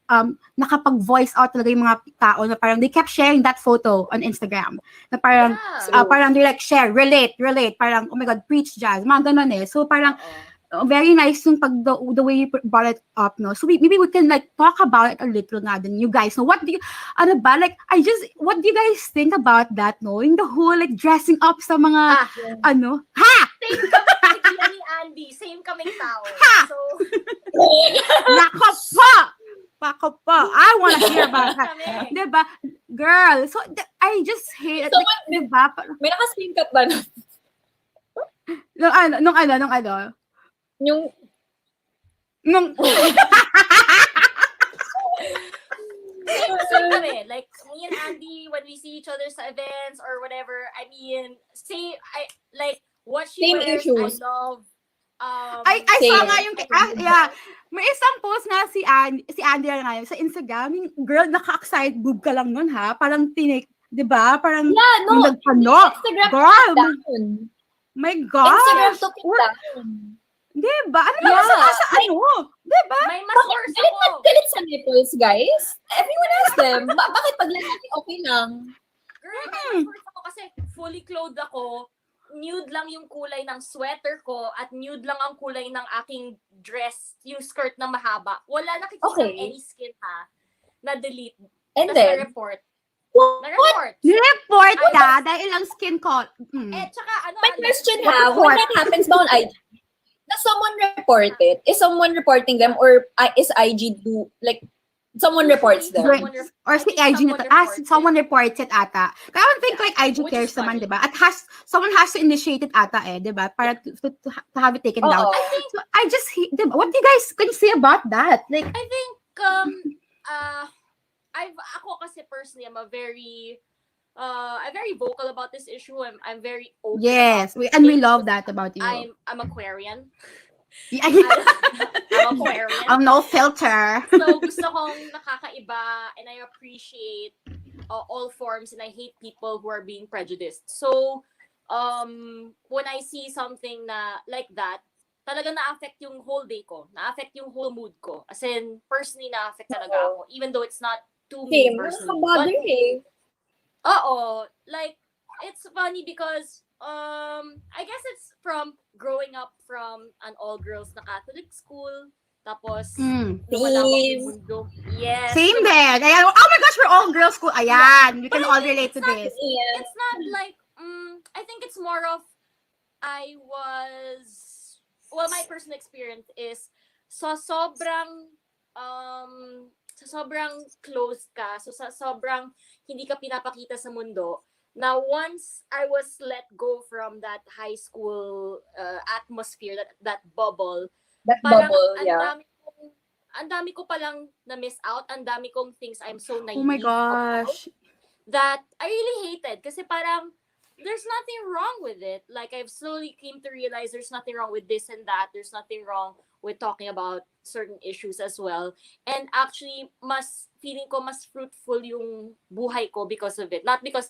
nakapag-voice out talaga yung mga tao na parang they kept sharing that photo on Instagram. Na parang, Yeah. parang they like share, relate, parang, oh my God, preach jazz, mga ganun eh. So parang, very nice yung the way you brought it up, no? So maybe we can like talk about it a little nga din, you guys. No, what do you, what do you guys think about that, no? Yung the whole like dressing up sa mga, Same kami ni Andy. Same kaming tao. Ha! So, Nako po! I wanna hear about that. kami. Diba? Girl, so I just hate it. So, Like, diba? May naka-screenshot ba na? Nung ano? Yung, Nung, Same kami. Like, me and Andy, when we see each other sa events or whatever, I mean, what she Same wears, issues. I love. I saw Same. nga yung, may isang post nga si Andy nga yun, sa Instagram, yung girl, naka-excite boob ka lang nun ha, parang di ba? Parang, yeah, no. yung nagpano, Instagram girl, took it down. my God. Instagram took it down. Di ba? Ano Yeah. naman sa ano? Di ba? May mas worse Galit na ako. galit sa nipples, guys. Everyone has them. Bakit pag lalaki okay lang? Girl, may mas worse ako kasi fully clothed ako. Nude lang yung kulay ng sweater ko at nude lang ang kulay ng aking dress, yung skirt na mahaba. Wala nakikita Okay. any skin ha. Na-delete. And Tapos then, na-report. what? Na-report. Report ka dahil lang skin ko. Eh, tsaka ano, My ano, question What ha, report? when that happens ba on IG, does someone report it? Is someone reporting them or is IG like, someone reports them? Someone Or si I think IG na to. someone reports it. Someone reports it ata. Kaya I don't think Yeah, like IG which cares is naman, funny. di ba? At someone has to initiate it ata di ba? Para to have it taken down. Oo. So I just, di ba? What do you guys can you say about that? Like, I think ako kasi personally I'm very vocal about this issue. I'm very open. yes, about and we it. love that about you. I'm Aquarian. Yeah. I'm Aquarian. I'm no filter. So gusto kong nakakaiba and I appreciate all forms and I hate people who are being prejudiced. So when I see something na like that, talaga na-affect yung whole day ko. Na-affect yung whole mood ko. As in, personally na-affect talaga ako. Even though it's not to me Same. personally. Nakabother eh. Like, it's funny because I guess it's from growing up from an all-girls na Catholic school. Tapos, lumalawak yung mundo. Yes. Same there. Ayan. Oh my gosh, we're all girls school. Ayan. We can all relate to this. Yeah. It's not like, I think it's more of, my personal experience is, sa sobrang closed ka, so sa sobrang hindi ka pinapakita sa mundo, now once I was let go from that high school atmosphere, that bubble, That parang bubble, yeah. ang dami ko palang na-miss out, ang dami kong things I'm so naive Oh my gosh. that I really hated kasi parang there's nothing wrong with it. Like I've slowly came to realize there's nothing wrong with this and that. There's nothing wrong with talking about certain issues as well. And actually, feeling ko mas fruitful yung buhay ko because of it. Not because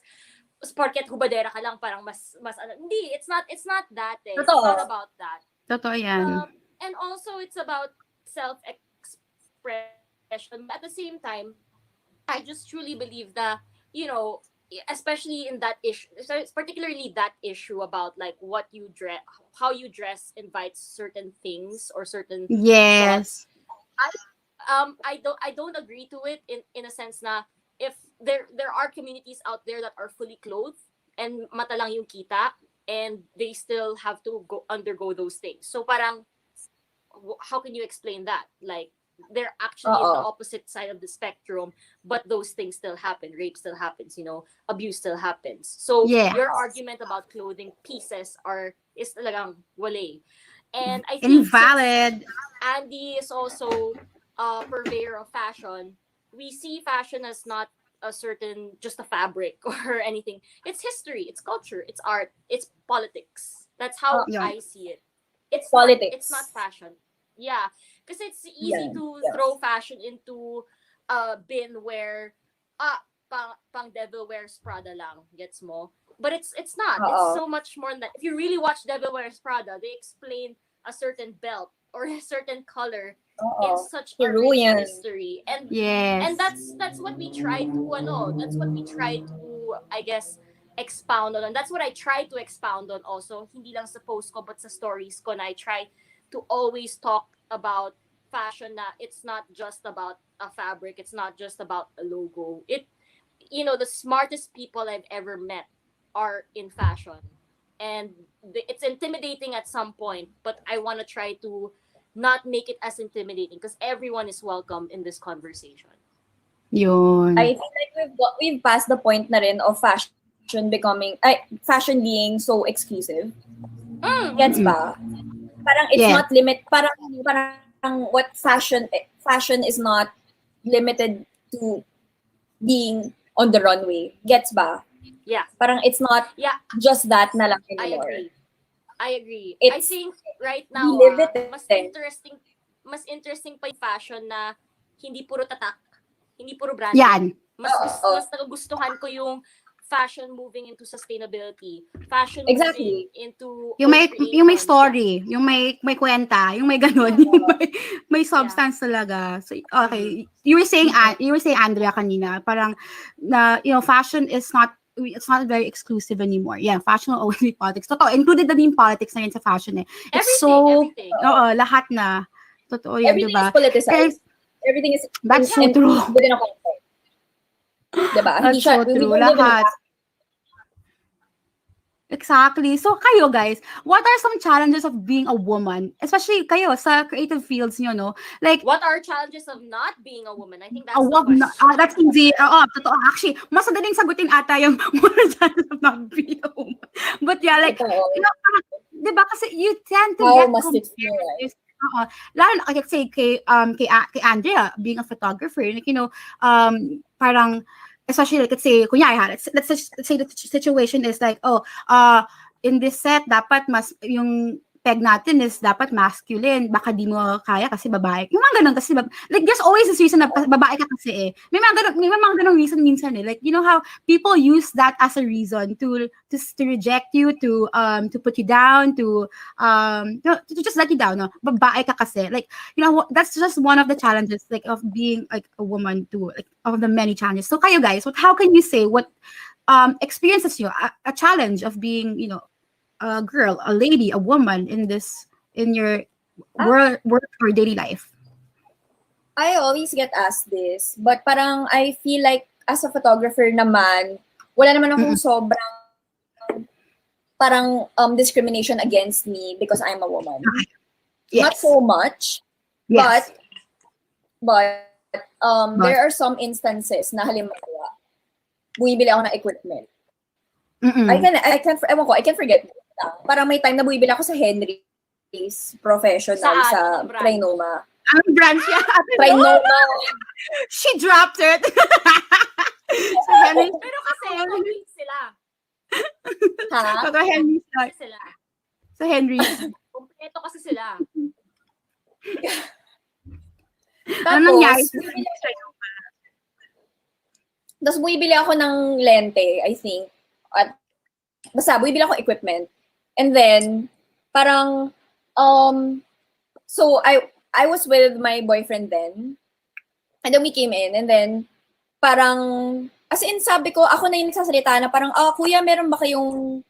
porket hubadera ka lang parang mas hindi, it's not that eh. It's Totoo. not about that. Totoo yan. And also it's about self-expression. At the same time, I just truly believe that, especially in that issue, particularly that issue about like what you dress, how you dress invites certain things or certain Yes. I don't agree to it in a sense na if there are communities out there that are fully clothed and mata lang yung kita and they still have to undergo those things. So parang how can you explain that? Like they're actually in the Oo. opposite side of the spectrum, but those things still happen. Rape still happens, abuse still happens. So Yes. your argument about clothing pieces is talagang wale. And I think since Invalid. Andy is also a purveyor of fashion, we see fashion as not just a fabric or anything. It's history, it's culture, it's art, it's politics. That's how Yeah. I see it. It's Politics. It's not fashion. Yeah, because it's easy Yeah, to yes. throw fashion into a bin where pang Devil Wears Prada lang, gets mo. But it's not. It's Oo. so much more than that. If you really watch Devil Wears Prada, they explain a certain belt or a certain color in Oo. such a True rich yan. history. And Yes. that's what we try to that's what we try to, I guess, expound on. And that's what I try to expound on also, hindi lang sa post ko but sa stories ko, na I try to always talk about fashion, na it's not just about a fabric, it's not just about a logo. The smartest people I've ever met are in fashion. And it's intimidating at some point, but I want to try to not make it as intimidating because everyone is welcome in this conversation. Yun. I think like we've passed the point na rin of fashion being so exclusive. Gets ba? Parang it's Yeah. not parang what fashion is not limited to being on the runway. Gets ba? Yeah. Parang it's not Yeah, just that na lang I anymore. agree. I agree. I It's- think right now, we live it mas eh. interesting pa yung fashion na hindi puro tatak, hindi puro brand. Yan. Mas Oo. mas nagugustuhan ko yung fashion moving into sustainability. Fashion Exactly. moving into Yung may co-creation. story, yung may kwenta, yung may ganun, yung may substance talaga. So okay, you were saying Andrea kanina, parang na fashion is not, it's not very exclusive anymore. Yeah, fashion will always be politics. Totoo, included na din politics na yun sa fashion eh. It's Everything. oo, lahat na. Totoo yan, Everything diba? is politicized. Eh, Everything is That's so true. within a context. Diba? That's so true. Lahat. Exactly. So kayo guys, what are some challenges of being a woman? Especially kayo sa creative fields nyo, no? Like, What are challenges of not being a woman? I think that's wag the na, question. that's easy. Oo, totoo. Actually, mas madaling sagutin ata yung what are challenges of not being a woman. But yeah, like, parang, diba kasi you tend to How get must it feel, compared. Oo. Lalo na, like, say, kay Andrea, being a photographer, like, parang, especially like, let's say, kunyari ha, let's say the situation is like, in this set, dapat mas, yung peg natin is dapat masculine, baka di mo kaya kasi babae. Yung mga ganun kasi, like, there's always this reason na babae ka kasi eh. May mga ganun reason minsan eh. Like, you know how people use that as a reason to reject you, to put you down, to just let you down, no? Babae ka kasi. Like, that's just one of the challenges, like, of being like a woman too, like, of the many challenges. So kayo guys, how can you say what experiences you a challenge of being, a girl, a lady, a woman in your work or daily life? I always get asked this, but parang I feel like as a photographer naman, wala naman akong sobrang parang discrimination against me because I'm a woman. Yes. Not so much, Yes. but there are some instances na halimbawa, bumibili ako ng equipment. I can forget. Parang may time na bumibili ako sa Henry's Professional sa Anong brand? Trinoma. Ang brand siya. Trinoma. She dropped it. So, Henry, Pero kasi, complete sila. Ha? so, Henry, Kasi sila. so Henry. Kompleto kasi sila. Ano nangyari? Tapos bumibili ako ng lente, I think. At basta, bumibili ako ng equipment. And then, parang, so I was with my boyfriend then. And then we came in. And then, parang, as in, sabi ko, ako na yung nagsasalita na parang, kuya, meron ba kayong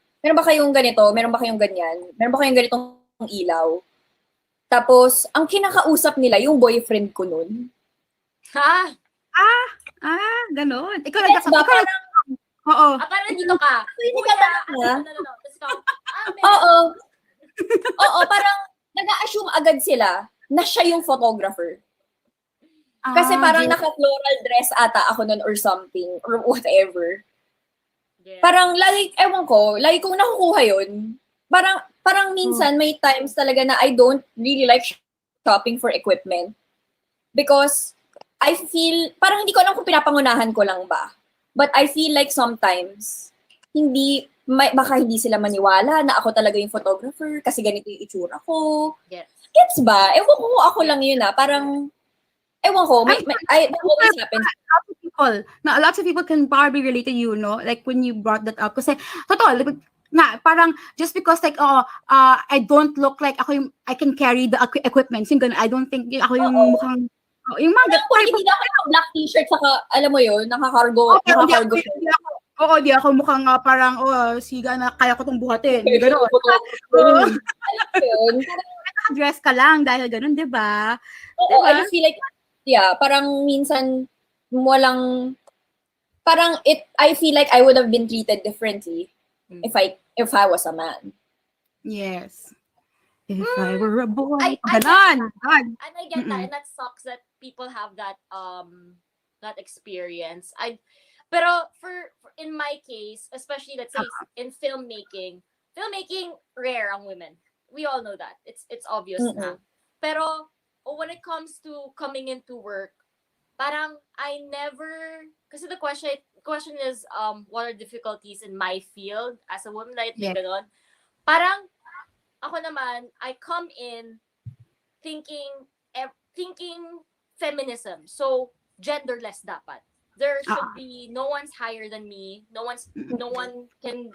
ganito? Meron ba kayong ganyan? Meron ba kayong ganitong ilaw? Tapos, ang kinakausap nila, yung boyfriend ko nun. Ha? Ganon. Ikaw Yes, ba? Parang, Oo. Parang dito ka. Hindi ka ba? No. Tapos ikaw, Oo. Oo, parang nag-a-assume agad sila na siya yung photographer. Kasi parang yes. naka-floral dress ata ako nun or something, or whatever. Yeah. Parang lagi, ewan ko, lagi kong nakukuha yun. Parang minsan may times talaga na I don't really like shopping for equipment. Because I feel, parang hindi ko alam kung pinapangunahan ko lang ba. But I feel like sometimes, baka hindi sila maniwala na ako talaga yung photographer kasi ganito yung itsura ko. Yes. Gets ba? Ewan ko kung ako lang yun parang, ewan ko, that always happens. Lots of people can probably relate to you, no? Like when you brought that up. Kasi, totoo, like, parang just because like, I don't look like I can carry the equipment. Yung ganun, I don't think ako yung mukhang, yung mga Alam ko, hindi na ako yung black t-shirt saka, alam mo yun, nakakargo. Oo, di ako mukhang parang, siga na kaya ko itong buhatin. Gano'n. Yun. Dress ka lang dahil ganun, di ba? Oo, I feel like, parang minsan, I feel like I would have been treated differently if I was a man. Yes. If I were a boy. I Ganon. And I get that, and that sucks that people have that experience. Pero for in my case, especially let's say in filmmaking rare ang women. We all know that. It's obvious na. Pero when it comes to coming into work, parang I never, kasi the question is what are difficulties in my field as a woman, like ganon. Parang ako naman, I come in thinking feminism. So genderless dapat. There should be no one's higher than me. No one can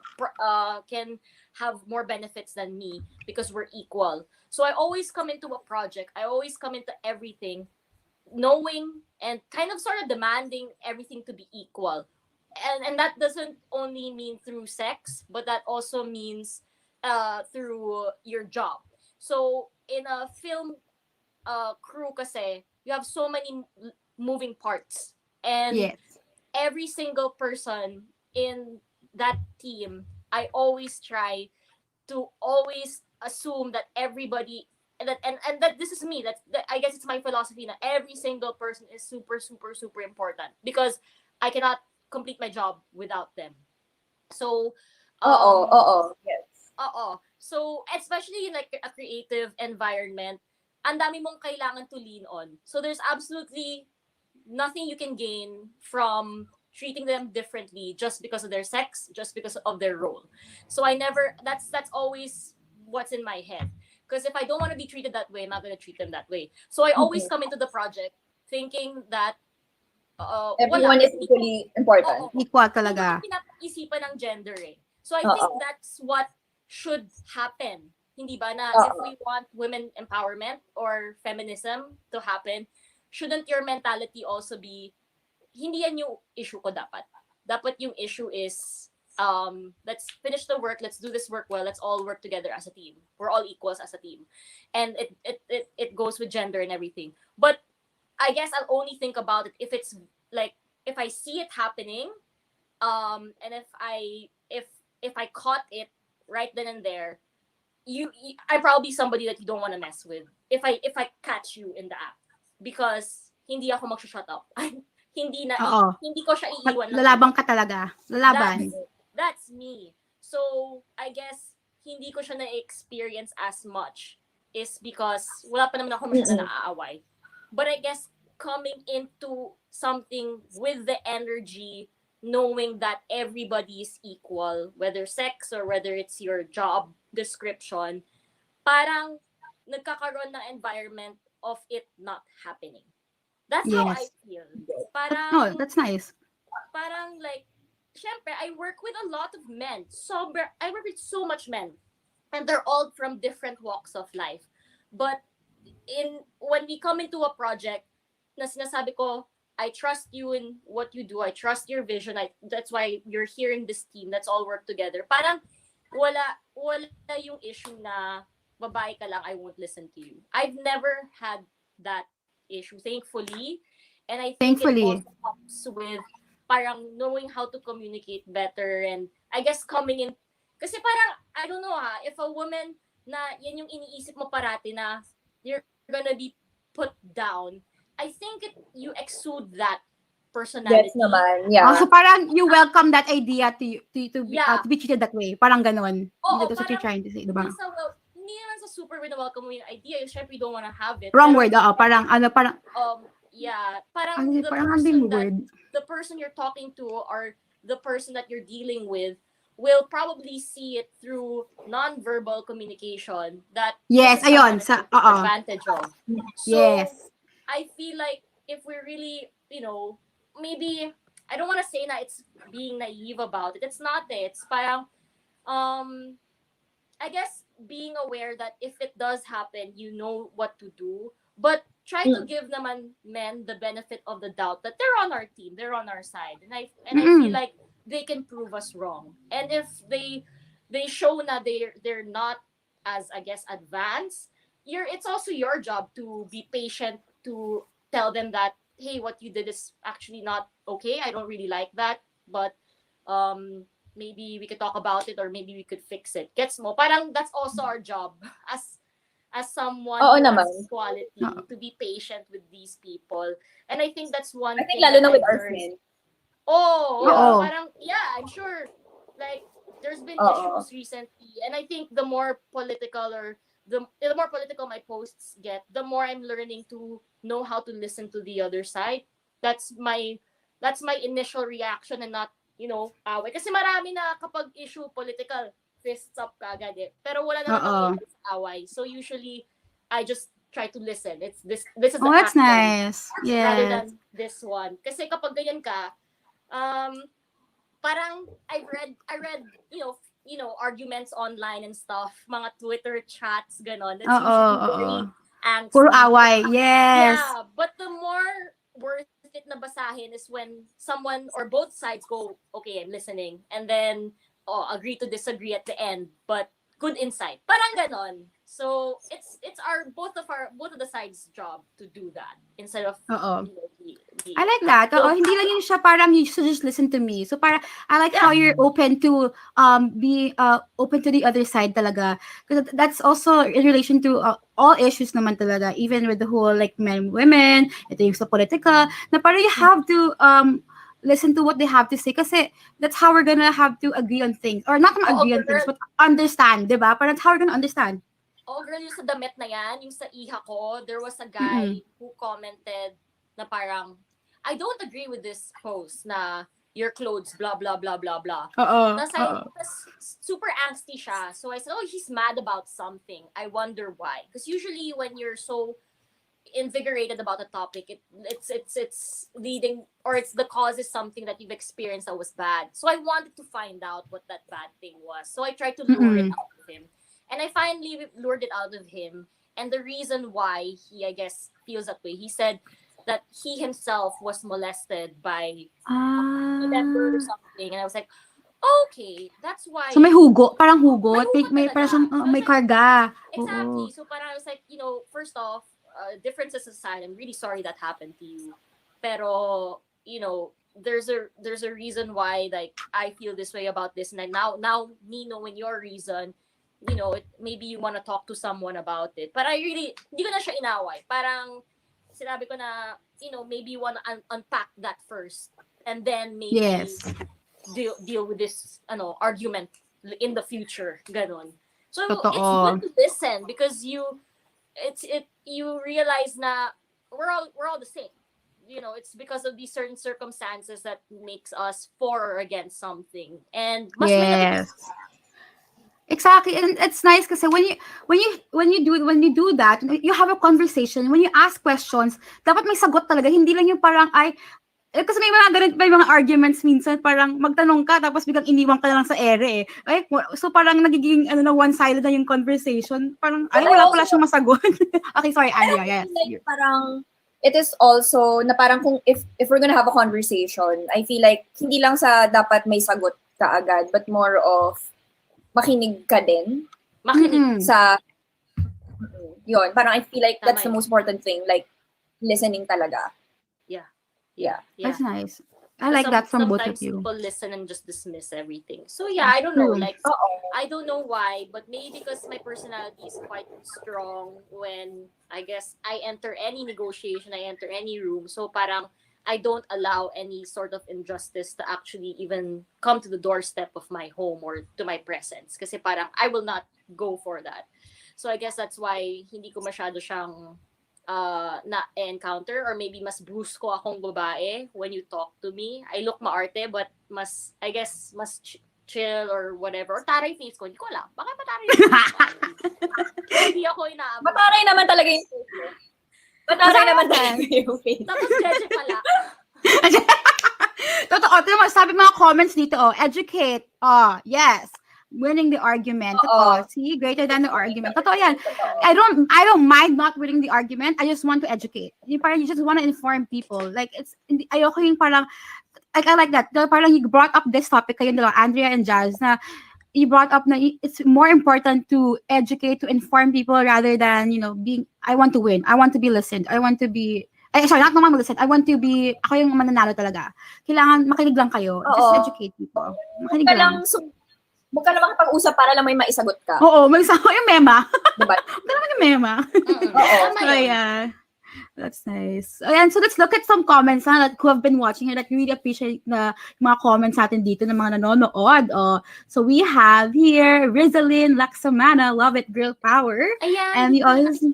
have more benefits than me because we're equal. So I always come into a project. I always come into everything knowing and kind of sort of demanding everything to be equal. And that doesn't only mean through sex, but that also means through your job. So in a film crew kasi, you have so many moving parts. And every single person in that team, I always try to always assume that everybody, and that this is me, that I guess it's my philosophy, that every single person is super, super, super important because I cannot complete my job without them. So, yes. So, especially in like a creative environment, ang dami mong kailangan to lean on. So there's absolutely nothing you can gain from treating them differently just because of their sex, just because of their role. So that's always what's in my head. Because if I don't want to be treated that way, I'm not going to treat them that way. So I always come into the project thinking that everyone is equally important. Equal talaga. Hindi pinag-isipan ng gender eh. So I think that's what should happen. Hindi ba na if we want women empowerment or feminism to happen, shouldn't your mentality also be, hindi yan yung issue ko dapat. Dapat yung issue is, let's finish the work, let's do this work well, let's all work together as a team. We're all equals as a team. And it goes with gender and everything. But I guess I'll only think about it if it's like, if I see it happening, and if I caught it right then and there, I'm probably somebody that you don't want to mess with. If I catch you in the act. Because hindi ako mag-shut up. hindi ko siya iiwan. Lalaban ka talaga. Lalaban. That's me. So, I guess, hindi ko siya na-experience as much is because wala pa naman ako masyadong naaaway. But I guess, coming into something with the energy, knowing that everybody is equal, whether sex or whether it's your job description, parang nagkakaroon ng environment of it not happening. That's how I feel. Parang, that's nice. Parang like, syempre, I work with a lot of men. I work with so much men. And they're all from different walks of life. But when we come into a project, na sinasabi ko, I trust you in what you do. I trust your vision. That's why you're here in this team. Let's all work together. Parang wala yung issue na babae ka lang, I won't listen to you. I've never had that issue, thankfully. And I think it also comes with parang knowing how to communicate better. And I guess coming in, kasi parang, I don't know if a woman na yan yung iniisip mo parati na you're gonna be put down, I think you exude that personality. Yes naman, yeah. So parang you welcome that idea to be treated that way. Parang ganon. Oo, That's what you're parang trying to say, diba? Hindi naman sa super welcome mo yung idea. Yung syempre, you don't wanna have it. Wrong Pero, word, parang yeah, parang ano, the parang person anding that word. the person you're talking to or the person that you're dealing with will probably see it through non-verbal communication that Yes, this is ayun, someone sa, that takes advantage of. So, Yes. I feel like if we're really, maybe, I don't want to say that it's being naive about it. It's not that. It's parang, I guess being aware that if it does happen, you know what to do. But try to give naman men the benefit of the doubt that they're on our team, they're on our side. And I feel like they can prove us wrong. And if they show na they're not as, I guess, advanced, it's also your job to be patient, to tell them that, hey, what you did is actually not okay. I don't really like that, but maybe we could talk about it, or maybe we could fix it. Gets mo? Parang that's also our job as someone Oo who naman. has quality, to be patient with these people. And I think that's one I think thing lalo na that with I've our learned. friends. Oo. Parang, yeah, I'm sure, like, there's been Oo. issues recently, and I think the more political or the more political my posts get, the more I'm learning to know how to listen to the other side. That's my initial reaction, and not, away. Kasi marami na kapag issue political, fists up kagad eh. Pero wala naman nangyayari sa away. So usually, I just try to listen. It's this is the That's action nice. rather Yes. than this one. Kasi kapag ganyan ka, parang I read arguments online and stuff, mga Twitter chats, ganon. That's usually very angsty. Puro away. Yes. Yeah, but the more worth it na basahin is when someone or both sides go, okay, I'm listening, and then agree to disagree at the end, but good insight. Parang ganon. So it's both of the sides' job to do that instead of I like that. Hindi lang yun siya parang you should just listen to me. So parang I like how you're open to be open to the other side talaga. Because that's also in relation to all issues naman talaga, even with the whole like men, women, ito yung sa politika, na parang you have to listen to what they have to say kasi that's how we're gonna have to agree on things. Or not agree on things, but understand, di ba? Parang that's how we're gonna understand. Girl, yung sa damit na yan, yung sa iha ko, there was a guy who commented na parang, I don't agree with this post na your clothes, blah, blah, blah, blah, blah. Super angsty siya. So I said, he's mad about something. I wonder why. Because usually when you're so invigorated about a topic, it's leading, or it's the cause is something that you've experienced that was bad. So I wanted to find out what that bad thing was. So I tried to lure it out of him. And I finally lured it out of him. And the reason why he, I guess, feels that way, he said that he himself was molested by a member or something. And I was like, okay, that's why. So may hugot, parang hugot. May talaga. parang may karga. Exactly. So parang I was like, first off, differences aside, I'm really sorry that happened to you. Pero, there's a reason why, like, I feel this way about this. And now me knowing your reason, maybe you want to talk to someone about it. But I really, hindi ko na siya inaway. Parang, sinabi ko na, maybe you want to unpack that first. And then maybe deal with this, argument in the future. Ganon. So, it's good to listen because you realize na we're all the same. It's because of these certain circumstances that makes us for or against something. And mas Exactly, and it's nice kasi when you do that, you have a conversation. When you ask questions, dapat may sagot talaga. Hindi lang yung parang kasi may mga arguments minsan parang magtanong ka tapos biglang iniwan ka na lang sa ere eh. So parang nagiging one-sided na yung conversation. Parang wala pala siyang masagot. Okay, sorry, Anya. Yes. Like, parang it is also na parang kung if we're gonna have a conversation, I feel like hindi lang sa dapat may sagot ka agad, but more of makinig ka din. Makinig. Sa yun, parang I feel like that's the most important thing, like listening talaga. Yeah. That's nice. I like that from both of Sometimes you. people listen and just dismiss everything. So yeah, I don't know. True. Like, I don't know why, but maybe because my personality is quite strong when I guess I enter any negotiation, I enter any room. So parang I don't allow any sort of injustice to actually even come to the doorstep of my home or to my presence. Kasi parang I will not go for that. So I guess that's why hindi ko masyado siyang na-encounter, or maybe mas brusco akong babae when you talk to me. I look maarte but I guess mas chill or whatever. Or taray face ko. Hindi ko alam. Bakit mataray yung face ko? Hindi ako inaabot. Mataray naman talaga yung face mo. Mataray naman talaga yung face. Tapos jeje pala. Totoo. Sabi mga comments dito, educate. Yes. Winning the argument. See, greater than the argument. Totoo yan. I don't mind not winning the argument. I just want to educate. You just want to inform people. Like, ayoko yung parang, like, I like that. Parang you brought up this topic kayo nila, Andrea and Jazz, na you brought up na it's more important to educate, to inform people rather than, I want to win. I want to be listened. I want to be, not naman listen. I want to be, ako yung mananalo talaga. Kailangan makinig lang kayo. Just educate people. Makinig lang. Huwag ka lang makapag-usap para lang may maisagot ka. Oo, mag-isagot yung mema. Diba? Dalawa yung mema. Oo. So, yeah. That's nice. Ayan, so let's look at some comments who have been watching here that really appreciate the mga comments natin dito ng mga nanonood. So we have here Rizalyn Laksamana, love it, girl power. Ayan. And we also,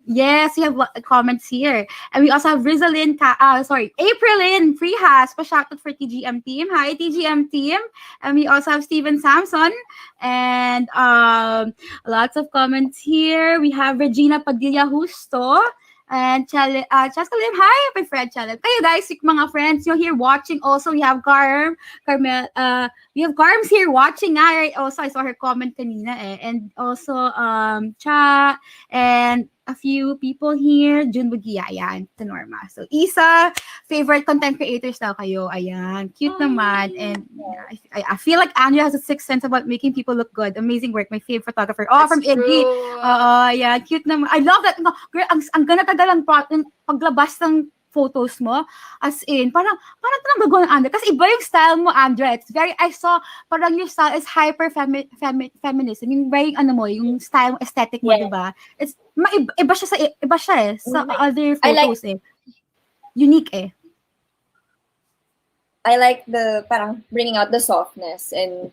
yes, we have comments here. And we also have Rizalyn, Aprilyn Freehas, pa-shoutout for TGM team. Hi, TGM team. And we also have Steven Samson. And lots of comments here. We have Regina Padilla Justo. And Chaskalim, hi, my friend Chalim. Kayo guys, mga friends, you're here watching. Also, we have Carmel. We have Carms here watching. Right? Also, I saw her comment kanina And also, Cha, and a few people here. Jun Bugia, ayan, to Norma. So, Isa, favorite content creators daw kayo. Ayan, cute naman. And I feel like Andrea has a sixth sense about making people look good. Amazing work. My favorite photographer. From Iggy. Yeah, cute naman. I love that. No, girl, ang ganda talaga lang paglabas ng photos mo, as in, parang talagang gagawa ng Andrea. Kasi iba yung style mo, Andrea. It's very, I saw, parang your style is hyper feminism. Yung very, yung style, aesthetic mo, diba? It's, iba siya sa other photos Unique I like the, parang, bringing out the softness and,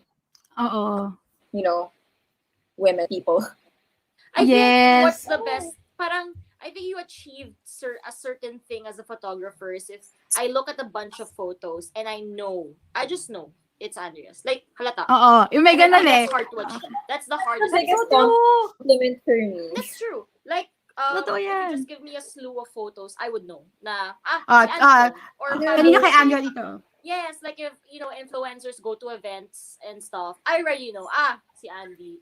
women, people. I think what's the best, parang, I think you achieved a certain thing as a photographer is if I look at a bunch of photos and I just know it's Andrea's. Like, halata. Yung may ganun That's hard to achieve. That's the hardest Like thing. a compliment for me. That's true. Like, if you just give me a slew of photos, I would know na, si Andrea. Or kanina kay Andrea dito. Yes, like if, influencers go to events and stuff, I already know, si Andy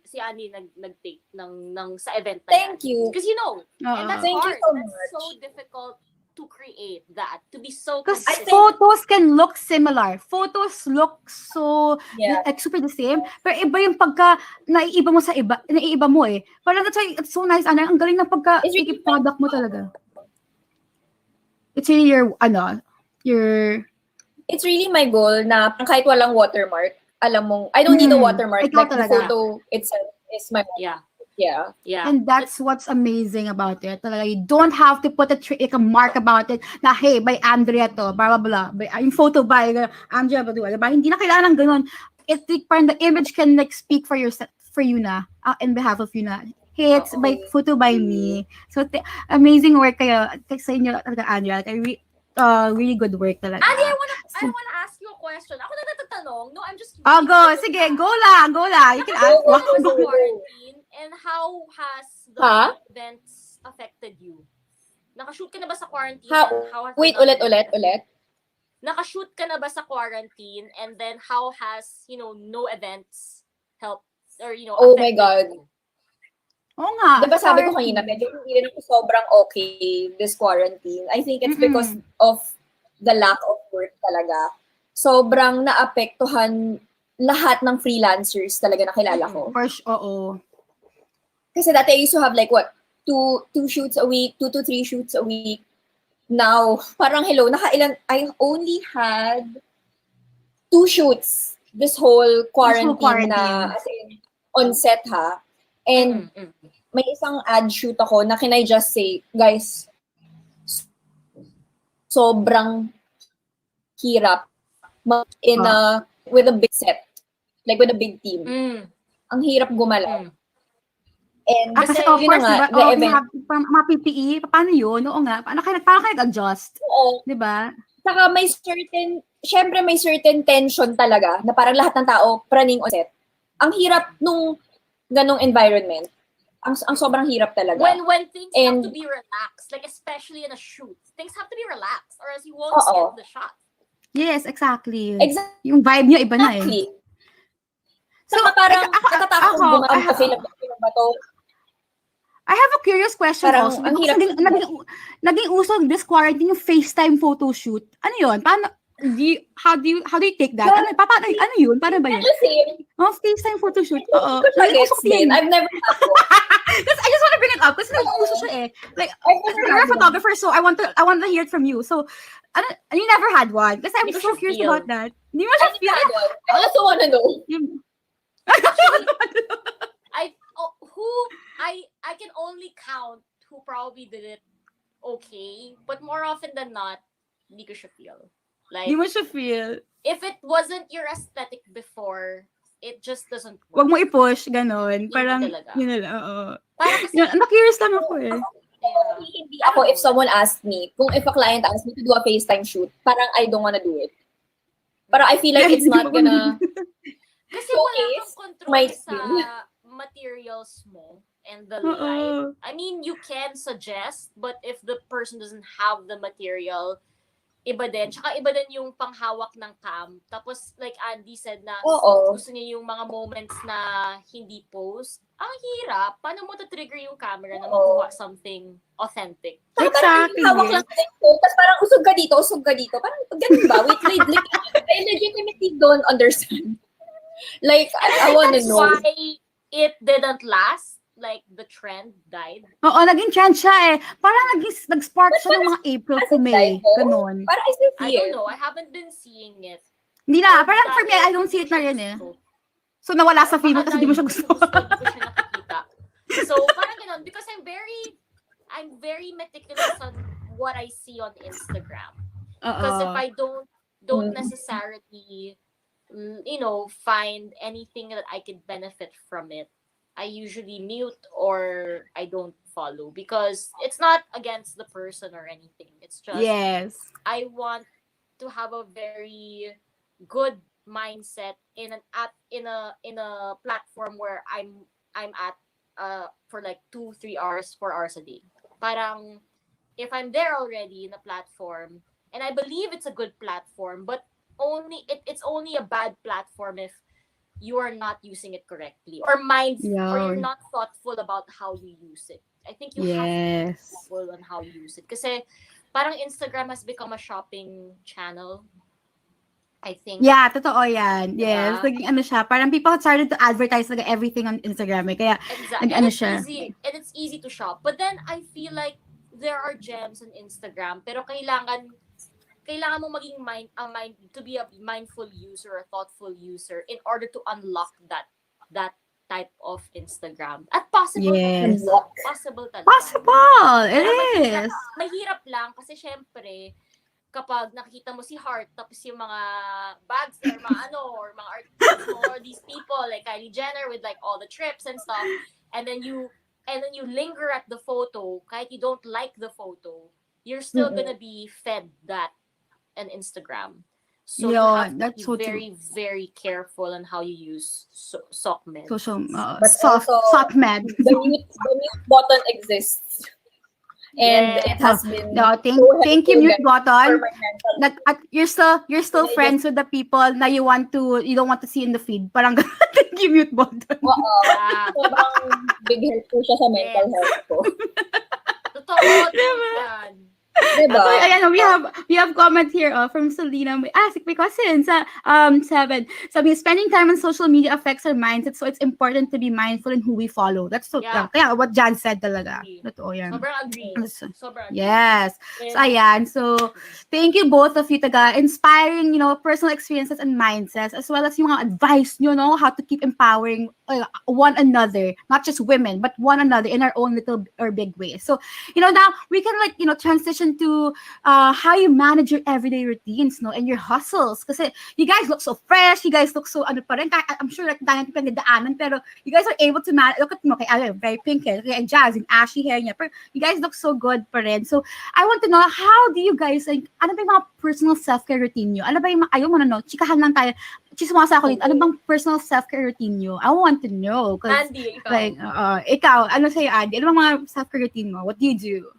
nag-take ng sa event na Thank you. Because and that's Thank hard. you so That's much. so difficult to create that, to be so Because consistent. photos can look similar. Photos look so, like, super the same. Pero iba yung pagka, naiiba mo sa iba, naiiba mo Parang that's why it's so nice, ang galing ng pagka, product mo talaga. It's really It's really my goal na kahit walang watermark, alam mong, I don't need a watermark. Like the photo itself is my Yeah. And that's what's amazing about it. Talaga, you don't have to put a mark about it na, hey, by Andrea to, blah, blah, blah. Yung photo by Andrea Badua. Diba? Hindi na kailangan ng ganun. Parang the image can like speak for yourself, for you na, in behalf of you na. Hey, it's by photo by me. So, amazing work kayo sa inyo, talaga, Andrea. Like, really good work talaga. Andy, I wanna ask you a question. Ako na natatanong. No, I'm just... go. Sige, go lang. You can ask. How was the quarantine and how has the events affected you? Nakashoot ka na ba sa quarantine? Wait, ulit. Nakashoot ka na ba sa quarantine and then how has, no events helped or, Oh my God. you? Oo nga. Diba sabi ko kanina, medyo hindi rin ako sobrang okay this quarantine. I think it's because of the lack of work talaga. Sobrang naapektuhan lahat ng freelancers talaga na kilala ko. Oo. Kasi dati I used to have like two shoots a week, 2 to 3 shoots a week. Now, parang hello, I only had 2 shoots this whole quarantine na, as in, on set ha. And may isang ad shoot ako na can I just say, guys, sobrang hirap with a big set. Like with a big team. Ang hirap gumalaw. And Kasi of course, diba, you have mga PPE, paano yun? Oo nga, paano kayo nag-adjust? Oo. Diba? Saka syempre may certain tension talaga na parang lahat ng tao praning on set. Ang hirap nung ganong environment. Ang sobrang hirap talaga. When things have to be relaxed, like especially in a shoot, things have to be relaxed or else you won't get the shot. Yes, exactly. Yung vibe niyo iba na eh. So, parang natatakot bumang kasi ba to? I have a curious question parang, also. Naging uso this quarantine yung FaceTime photo shoot. Ano yun? Paano, how do you take that? Ano yun? Paano ba yun? FaceTime photo shoot. Oo. I've never had one. I just want to bring it up kasi nag-uso siya eh. Like, you're a photographer, so I want to hear it from you. So, you never had one? Kasi I'm so curious about that. Hindi mo siya feel? I also wanna know. I can only count who probably did it okay, but more often than not, hindi ko siya feel. Like, hindi mo siya feel. If it wasn't your aesthetic before, it just doesn't work. Wag mo i-push, ganon. Parang, yun na lang, oo. Na-curious lang ako eh. Hindi ako, if someone asked me, kung if a client asked me to do a FaceTime shoot, parang I don't wanna do it. Parang I feel like it's not gonna... Kasi wala kang control sa materials mo and the light. I mean, you can suggest, but if the person doesn't have the material, iba din. Tsaka iba din yung panghawak ng cam. Tapos, like Andy said na, gusto niya yung mga moments na hindi post. Ang hirap. Paano mo to-trigger yung camera na makuha something authentic? Exactly. Parang hawak lang din ko. Tapos parang usog ka dito. Parang ganun ba? Wait. I legitimately don't understand. Like, I wanna know. Why it didn't last? Like, the trend died? Oo, naging trend siya eh. Parang nag-spark siya ng mga April to May. Ganon. Parang I still see I don't know. I haven't been seeing it. Hindi na. Parang for me, I don't see it na rin eh. So, nawala sa feed mo kasi di mo siya gusto. Hindi ko siya nakikita. So, parang ganon. Because I'm very meticulous on what I see on Instagram. Because if I don't necessarily find anything that I could benefit from it, I usually mute or I don't follow because it's not against the person or anything. It's just I want to have a very good mindset in a platform where I'm at for like 2-3 hours, 4 hours a day. Parang if I'm there already in a platform and I believe it's a good platform, but it's only a bad platform if you are not using it correctly or you're not thoughtful about how you use it. I think you have to be thoughtful on how you use it. Kasi parang Instagram has become a shopping channel. I think. Yeah, totoo yan. Yes. Naging ano siya. Parang people started to advertise like everything on Instagram. Eh. Kaya, exactly. And it's easy to shop. But then I feel like there are gems on Instagram pero kailangan mo maging to be a mindful user, a thoughtful user in order to unlock that type of Instagram. At possible. Yes. Possible talaga. Possible. It is. Mahirap lang kasi syempre kapag nakikita mo si Heart tapos yung mga bags or mga artists or these people like Kylie Jenner with like all the trips and stuff and then you linger at the photo kahit you don't like the photo, you're still gonna be fed that on Instagram. So you have to be very, very careful on how you use SOCMED. SOCMED. The mute button exists. And it has been thank you, mute button. You're still friends with the people na you don't want to see in the feed. Parang thank you, mute button. Sobrang big help po siya sa mental health ko. Totoo. Diba? Okay, ayan, we have comment here from Selena. Si my cousin sa 7. Sabi, spending time on social media affects our mindset, so it's important to be mindful in who we follow. That's so, Yeah. kaya what Jan said talaga. Agree. Totoo yan. Sobrang agree. Sobrang agree. Yes. And- So, ayan. So, thank you both of you, taga inspiring, personal experiences and mindsets, as well as yung mga advice nyo, how to keep empowering one another, not just women, but one another in our own little or big ways. So, now we can transition to how you manage your everyday routines, and your hustles. Kasi you guys look so fresh, you guys look so pa rin. I'm sure dahil pinagdaanan, pero you guys are able to manage. Look at mo, very pink hair, kay Jazz, yung ashy hair niya. Pero you guys look so good pa rin. So, I want to know, how do you guys, ano ba yung mga personal self-care routine nyo? Ano ba yung, ayaw mo na, chikahan lang tayo. Chismasa ako dito. Ano bang personal self-care routine nyo? I want to know. Andy, ikaw. Ikaw, ano sa'yo, Andy? Ano bang mga self-care routine mo? What do you do?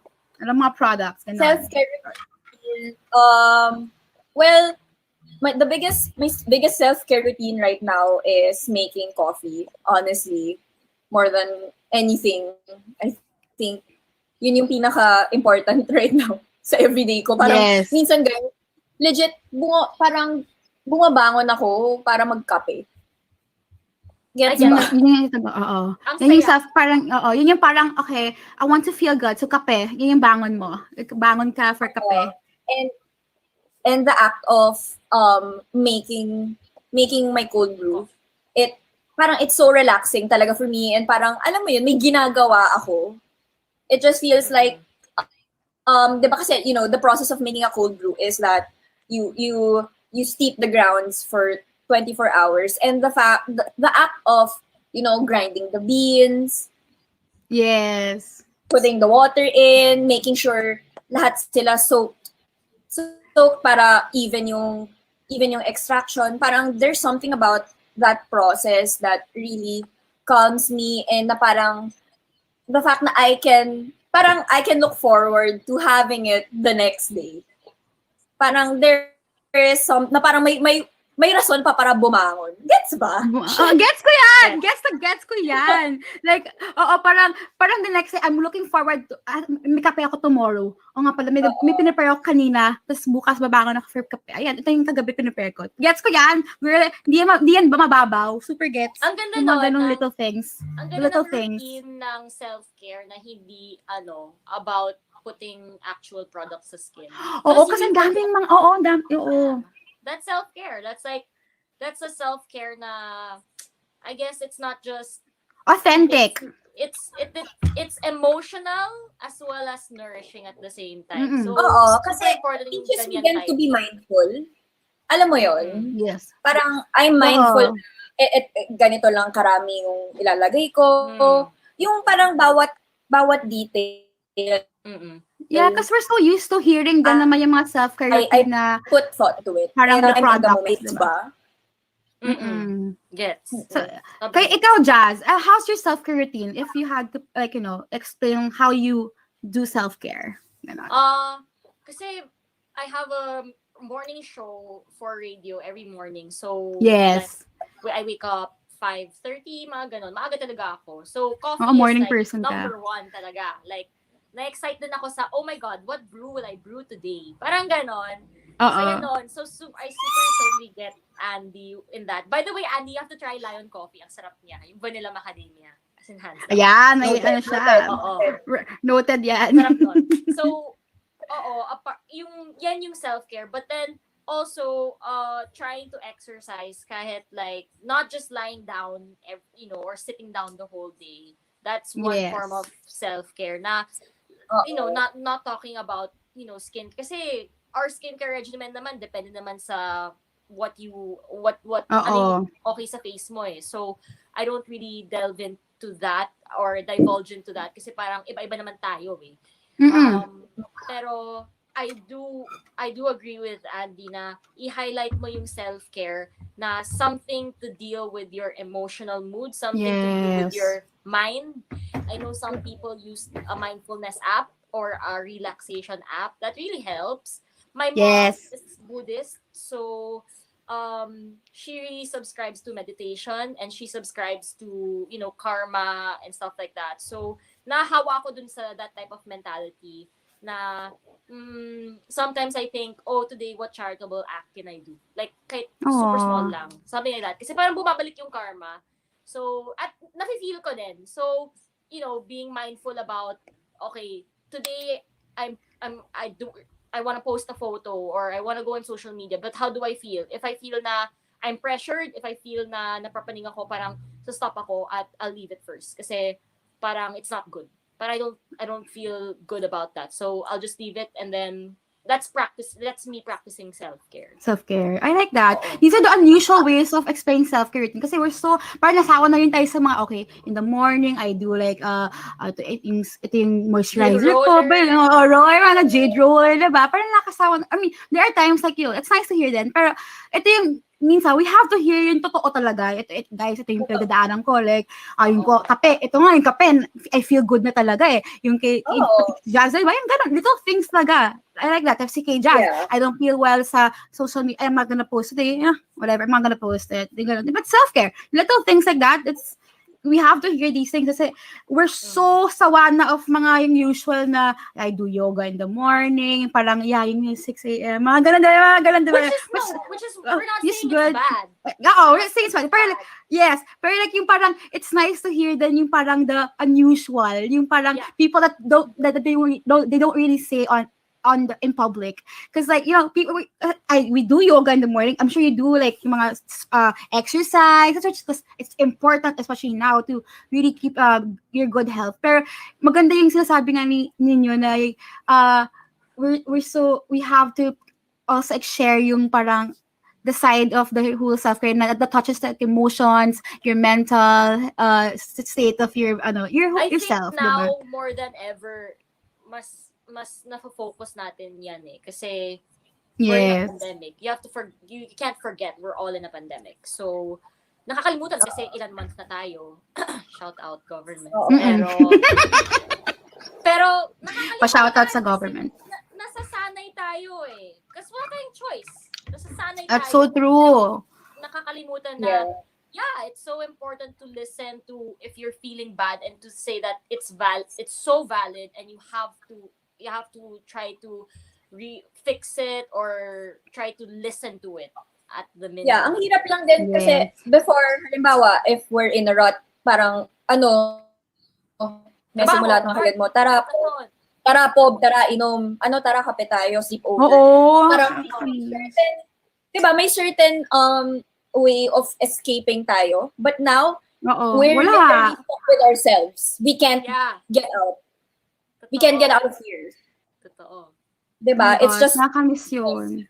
Ano mga products? Ganun. Self-care routine. Well, my biggest self-care routine right now is making coffee. Honestly, more than anything, I think yun yung pinaka-important right now sa everyday ko. Parang Yes. minsan guys, legit parang bumabangon ako para magkape. Gets Ay, ba? Oo. Ang Yun yung saya. yun yung parang, okay, I want to feel good. So, kape. Yun yung bangon mo. Bangon ka for kape. And the act of making my cold brew, it's so relaxing talaga for me, and parang alam mo yun, may ginagawa ako. It just feels like diba kasi the process of making a cold brew is that you steep the grounds for 24 hours, and the act of grinding the beans, Yes. putting the water in, making sure lahat sila soaked para even yung extraction. Parang there's something about that process that really calms me, and na parang the fact na I can look forward to having it the next day. Parang there is na parang may rason pa para bumangon. Gets ba? Gets ko yan! Gets ko yan! Like, parang the next day, I'm looking forward to, may kape ako tomorrow. O nga pala, may pinipare ako kanina, tapos bukas babangon ako for kape. Ayan, ito yung kagabi pinipare ko. Gets ko yan! Di yan ba mababaw? Super gets. Ang ganda Yung mga nun, ganong ang- little things. Ang ganda Little ng things. routine ng self-care na hindi, about putting actual products sa skin. Oo, Because kasi you ang daming mga, oo. That's self-care. That's a self-care na, I guess it's not just Authentic. it's emotional as well as nourishing at the same time. Mm-mm. So, Oo, super kasi important yung teaches me ganyan then to type. be mindful. Alam mo yon? Yes. Parang I'm mindful. Oo. Ganito lang karami yung ilalagay ko. Yung parang bawat detail. Mm-mm. Yeah, because we're so used to hearing din naman yung mga self-care I routine na put thought to it. Parang And the I'm in the product, moment, diba? ba? Mm-mm. Gets. So, kay ikaw, Jazz, how's your self-care routine? If you had to, explain how you do self-care. Ganon. Kasi I have a morning show for radio every morning. So, Yes. I wake up 5:30, mga ganon. Maaga talaga ako. So, coffee Oo, morning is like person ka. number one talaga. Like, na-excite din ako sa, oh my God, what brew will I brew today? Parang ganon. Oo. Ganon. So, I super totally get Andy in that. By the way, Andy, you have to try Lion Coffee. Ang sarap niya. Yung vanilla macadamia. As in hands down. Ayan, may Noted, ano siya. Oo. Noted yan. Sarap nun. So, yan yung self-care. But then, also, trying to exercise kahit like, not just lying down, or sitting down the whole day. That's one Yes. form of self-care na, not talking about, skin. Kasi, our skincare regimen naman, depende naman sa what ano yung okay sa face mo eh. So, I don't really delve into that or divulge into that kasi parang iba-iba naman tayo eh. Pero I do agree with Andy na i-highlight mo yung self-care na something to deal with your emotional mood, something to do with Yes. your mind. I know some people use a mindfulness app or a relaxation app that really helps. My mom Yes. is Buddhist, so she really subscribes to meditation and she subscribes to karma and stuff like that. So nahawa ko dun sa that type of mentality na sometimes I think, oh, today, what charitable act can I do? Like, kahit super small lang. Something like that. Kasi parang bumabalik yung karma. So, at nafe-feel ko din. So, you know, being mindful about, okay, today, I want to post a photo or I want to go on social media, but how do I feel? If I feel na I'm pressured, if I feel na napapaning ako, parang stop ako at I'll leave it first. Kasi parang it's not good. But I don't feel good about that. So I'll just leave it, and then that's me practicing self-care. Self-care. I like that. These are the unusual ways of explaining self-care routine. Kasi we're so, parang nasawa na rin tayo sa mga, okay, in the morning, I do like, ito yung moisturizer ko, roller, mga jade roller, diba? Parang nakasawa. I mean, there are times like you, it's nice to hear then, pero ito yung, minsan, we have to hear yung totoo talaga. Guys, ito yung pinagdadaanan ko. Like, yung kape. Ito nga, yung kape, I feel good na talaga eh. Yung kay Jazz, diba? Yung ganun, little things talaga. I like that. Si kay Jazz, I don't feel well sa social media. I'm not gonna post it. Whatever, I'm not gonna post it. But self-care. Little things like that, we have to hear these things kasi we're so sawa na of mga yung usual na I do yoga in the morning, parang yung 6 a.m. Mga ganun, diba? Which is we're not saying it's bad. We're not saying it's bad. Pero like, yes, pero like yung parang it's nice to hear then yung parang the unusual, yung parang people that they don't really say in public, because like, you know, people we do yoga in the morning. I'm sure you do like yung mga exercise, because it's important, especially now, to really keep your good health. Pero maganda yung sinasabi nga ninyo na we have to also share yung parang the side of the whole self-care that touches the emotions, your mental state of yourself. I think now, diba? More than ever, mas na-focus natin yan eh. Kasi we're in a pandemic. You can't forget we're all in a pandemic. So, nakakalimutan kasi ilan months na tayo. Shout out government. Pero nakakalimutan. Pa-shout out sa government. Nasasanay tayo eh. Kasi wala tayong choice. Nasasanay tayo. That's so true. Nakakalimutan na it's so important to listen to if you're feeling bad and to say that it's so valid, and you have to try to fix it or try to listen to it at the minute. Yeah, ang hirap lang din kasi before, halimbawa, if we're in a rut, parang message mo lahat ng kagad mo, tara Pob, tara inom, tara kape tayo, sleep over. Oo. Parang may certain way of escaping tayo, but now we're literally stuck with ourselves. We can't get out. We can't get out of here. Totoo. Diba? It's just nakakamiss yun.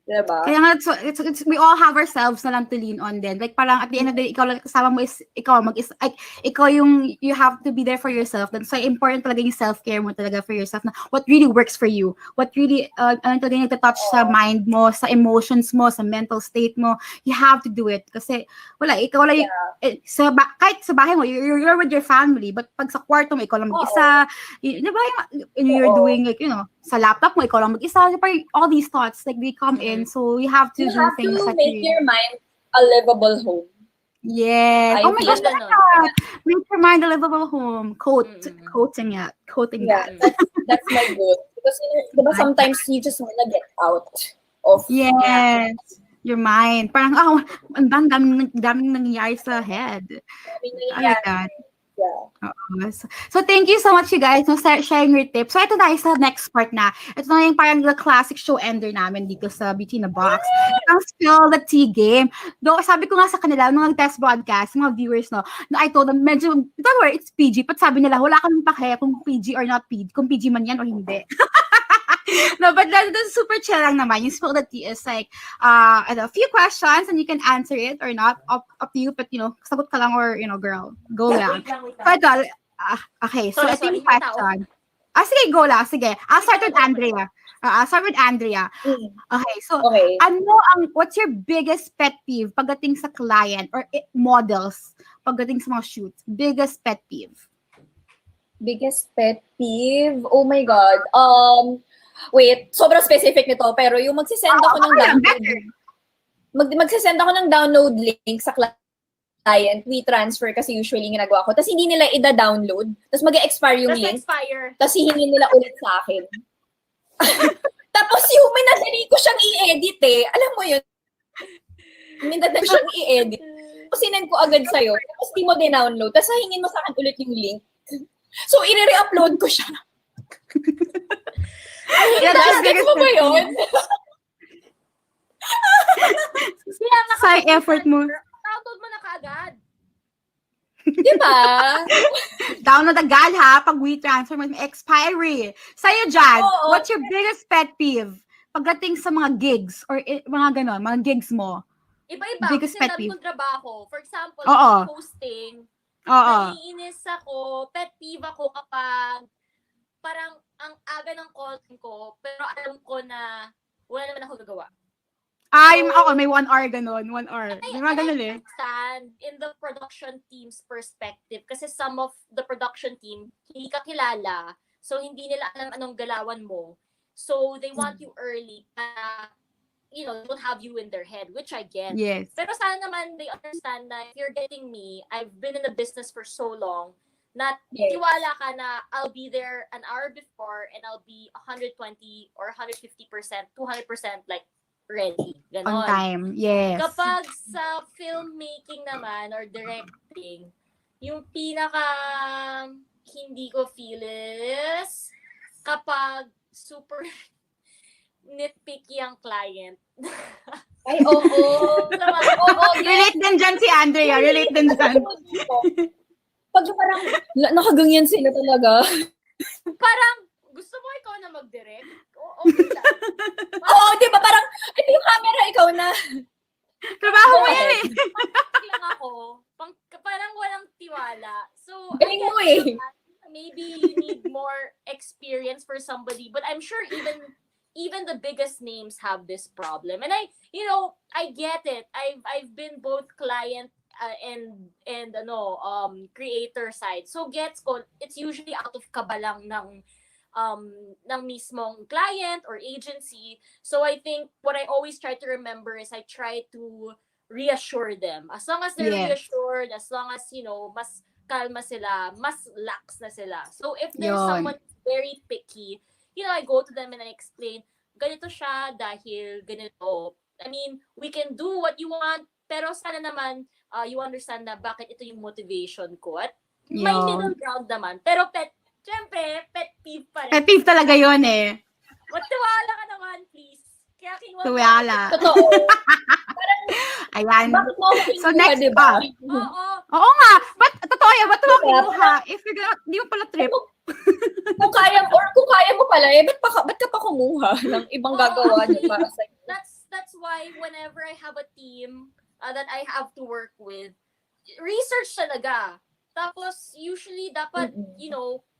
Diba? Kaya nga, it's we all have ourselves na lang to lean on din. Like parang at the end of the day, ikaw lang kasama mo is ikaw yung you have to be there for yourself. Then so important talaga yung self-care mo talaga for yourself, na what really works for you. What really talaga yung nagtatouch sa mind mo, sa emotions mo, sa mental state mo. You have to do it. Kasi ikaw lang kahit sa bahay mo, you're with your family, but pag sa kwarto mo, ikaw lang mag-isa. Diba you're doing like, you know, sa laptop mo, ikaw lang mag-isa. All these thoughts, like, they come in. So, you have to do things to make your mind a livable home. Yes. Oh my gosh, make your mind a livable home. Quoting that. That's my goal. Because diba, sometimes you just wanna get out of your mind. Parang, ang daming nangyayari sa head. I like that. Yeah. So thank you so much, you guys, for sharing your tips. So ito tayo sa next part na. Ito na yung parang the classic show ender namin dito sa Beauty in a Box. Ang Spill the Tea game. Though sabi ko nga sa kanila, nung nag-test broadcast, mga viewers, no, na I told them, medyo, don't worry, it's PG. But sabi nila, wala kang pake kung PG or not PG. Kung PG man yan o hindi. No, but that's super chill lang naman. Yung Spill the Tea is like a few questions and you can answer it or not. Up to you, but you know, sagot ka lang or, you know, girl, go lang. Okay, so ito yung question. Sige, go lang. Sige. I'll start with Andrea. Okay, so what's your biggest pet peeve pagdating sa client or models pagdating sa mga shoots? Biggest pet peeve? Biggest pet peeve? Oh my God. Wait, sobrang specific nito, pero yung magsisend ako ng download. Magsisend ako ng download link sa client, WeTransfer kasi usually ginagawa ko. Tapos hindi nila ida-download. Tapos mag-expire yung link. Tapos hihingi nila ulit sa akin. Tapos yung minadali ko siyang i-edit eh. Alam mo yun? Minadali siyang i-edit. Tapos sinend ko agad sa'yo. Tapos di mo din-download. Tapos hahingin mo sa akin ulit yung link. So, i-re-upload ko siya. Gets mo ba yun? Sa effort mo. Download mo na kaagad. Di ba? Download agad ha, pag WeTransfer mo may expiry. Sa'yo, Jazz, Oo. what's your biggest pet peeve pagdating sa mga gigs or mga ganon, mga gigs mo? Iba-iba. Biggest Kasi pet dami peeve. kong trabaho. For example, Oo. hosting. Oo. Naiinis ako, pet peeve ako kapag parang ang aga ng call ko, pero alam ko na wala naman ako gagawa. Oo, may 1 hour ganon, 1 hour. May mga ganon eh. Understand in the production team's perspective kasi some of the production team hindi ka kilala, so hindi nila alam anong galawan mo. So they want you early para they don't have you in their head, which I get. Yes. Pero sana naman they understand na if you're getting me, I've been in the business for so long, na Yes. tiwala ka na I'll be there an hour before and I'll be 120 or 150%, 200% like ready. On Ganon. time. Yes. Kapag sa filmmaking naman or directing, yung pinaka hindi ko feel is kapag super nitpicky ang client. Ay, oo. Relate din dyan si Andrea. Relate din dyan. Pag parang nakaganyan sila talaga. Parang, gusto mo ikaw na mag-direct? Okay lang. Oo, di ba? Parang, ito yung camera, ikaw na. Trabaho mo yan eh. Lang ako. Parang walang tiwala. So, Galing mo eh. maybe you need more experience for somebody, but I'm sure even the biggest names have this problem. And I get it. I've been both client and creator side. So gets ko, it's usually out of kabalang ng mismong client or agency. So I think what I always try to remember is I try to reassure them. As long as they're reassured, as long as mas kalma sila, mas lax na sila. So if there's someone very picky, I go to them and I explain, ganito siya dahil ganito. I mean, we can do what you want, pero sana naman you understand na bakit ito yung motivation ko. At may middle ground naman. Pero syempre, pet peeve pa rin. Pet peeve talaga yun eh. Magtiwala ka naman, please. Kaya kinuha ko. Tiwala. Totoo. Ayan. Bakit mo ako So kinuha, next, diba? Oo. Oo nga. Totoo yan. Ba't mo Diba? kinuha? If you're gonna, di mo pala trip. Kung kaya mo pala, ba't ka pa kumuha ng ibang gagawa niyo para sa'yo? That's why whenever I have a team that I have to work with, research talaga. Tapos usually dapat,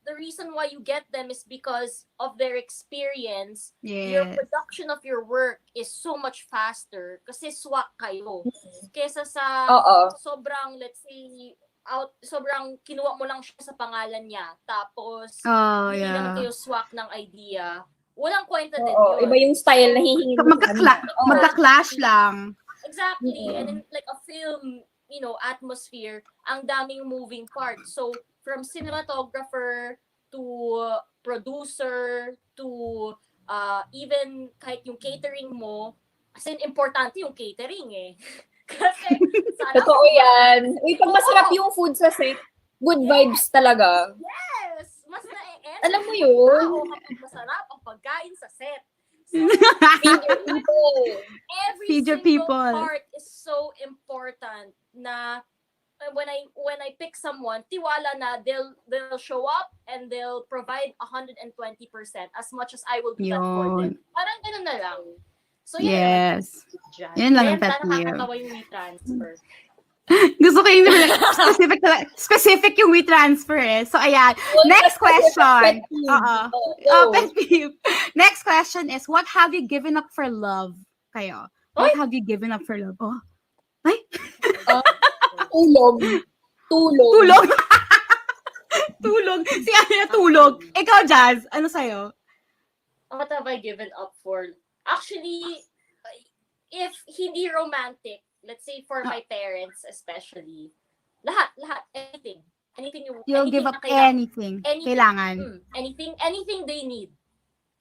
the reason why you get them is because of their experience. Your production of your work is so much faster kasi swak kayo. Kesa sa sobrang, let's say, sobrang kinuha mo lang siya sa pangalan niya. Tapos, hindi lang kayo swak ng idea. Walang kwenta din yun. Iba yung style na hihingi mo. Magka-clash lang. Exactly. And in like a film, atmosphere, ang daming moving parts. So, from cinematographer to producer to even kahit yung catering mo, as in, importante yung catering eh. Kasi, sana... Totoo yan. Pag masarap yung food sa set, good vibes talaga. Yes! Mas na-e-end. Alam mo yun? Kapag masarap ang pagkain sa set. So, every Feed your single people. part is so important na when I pick someone, tiwala na they'll show up and they'll provide 120% as much as I will do that for them. Parang ganun na lang. So yes. Yan lang ang pet peeve. Nakakatawa yung WeTransfer. Gusto ko yung specific yung WeTransfer eh. So ayan, next question. Pet peeve. Next question is, what have you given up for love? Kayo. What have you given up for love? Oh. Ay? Tulog. Tulog. Si Anya tulog. Ikaw, Jazz, ano sa'yo? What have I given up for? Actually, if hindi romantic, let's say for my parents especially, lahat, anything You'll give up anything. Kailangan. Anything they need.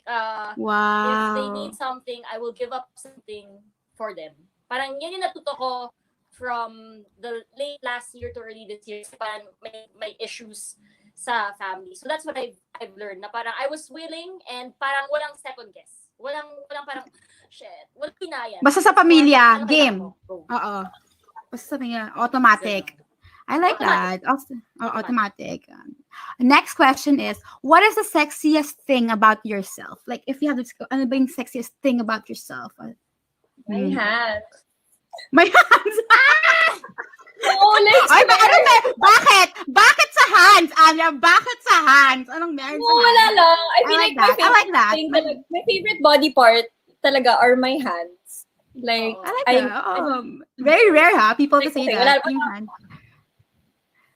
If they Wow. need something, I will give up something for them. Parang yan yung natuto ko from the late last year to early this year. Parang may issues sa family. So that's what I've learned. Na parang I was willing and parang walang second guess. Walang parang, shit, walang pinayan. Basta sa pamilya, Ano game. kailangan ko? Go. Oo. Basta sa pamilya, automatic. I like that. Automatic. Next question is, what is the sexiest thing about yourself? Like, if you have to, ano ba yung sexiest thing about yourself? My hands. My hands. Oh, like, Ay, bakit? Bakit sa hands, Anya? Bakit sa hands? Anong meron sa wala hands? lang. I feel like like, that. I like that. my favorite body part talaga are my hands. Like, I like that. Very rare, ha? People to Like, say okay, that. wala- Yung hands.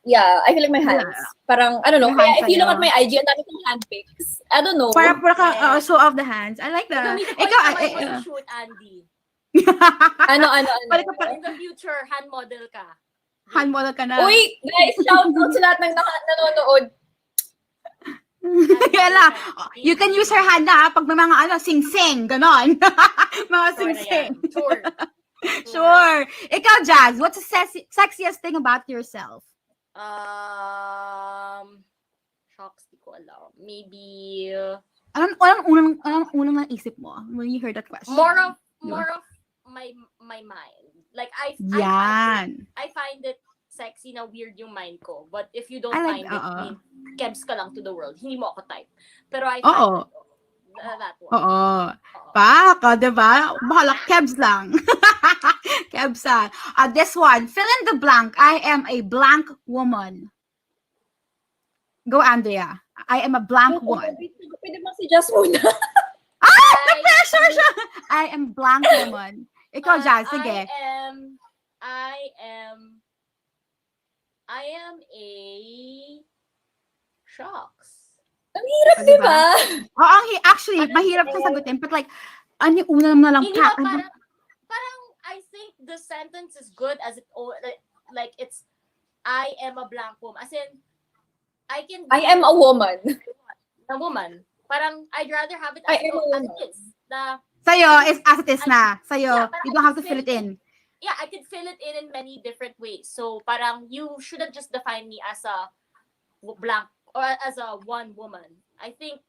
yeah, I feel like my hands. Parang, I don't know. Yung Kaya hands if you look sa'yo. at my IG, ang dami kong hand pics. I don't know. Para show off the hands. I like that. Gamitin ko Ikaw, yung kamay ko sa shoot, Andy. Ano. Balik ka pa. In the future, hand model ka. Hand model ka na. Uy, guys, shout out sa lahat ng nanonood. Kaya you can use her hand na pag may mga sing-sing, ganon. Mga Sure na yan. sing-sing. Sure. Sure. Ikaw, Jazz, what's the sexiest thing about yourself? Shocks, di ko alam. Maybe Anong unang naisip mo when you heard that question? more of my mind. Like I find it sexy na weird yung mind ko. But if you don't I like- find it, I mean, kebs ka lang to the world. Hindi mo ako type. Pero I Oo. find that one. Oo. Baka, diba? Bahala, kebs lang. Kebsa. This one, fill in the blank. I am a blank woman. Go, Andrea. I am a blank woman. Pwede bang si Jazz muna? Sure. I am blank woman. Ikaw, Jazz, sige. I am a shocks. Ang hirap, Oh, di diba? ba? Actually, mahirap sa sagutin. But like, ano yung una na lang Hindi ba, parang I think the sentence is good as it like it's I am a blank woman. As in, I am a woman. A woman. Parang I'd rather have it I as am a it woman. is. Na, Sa'yo, is as it is na. Sa'yo, Yeah, parang you don't have to I fill it in. yeah, I could fill it in many different ways. So parang you shouldn't just define me as a blank or as a one woman. I think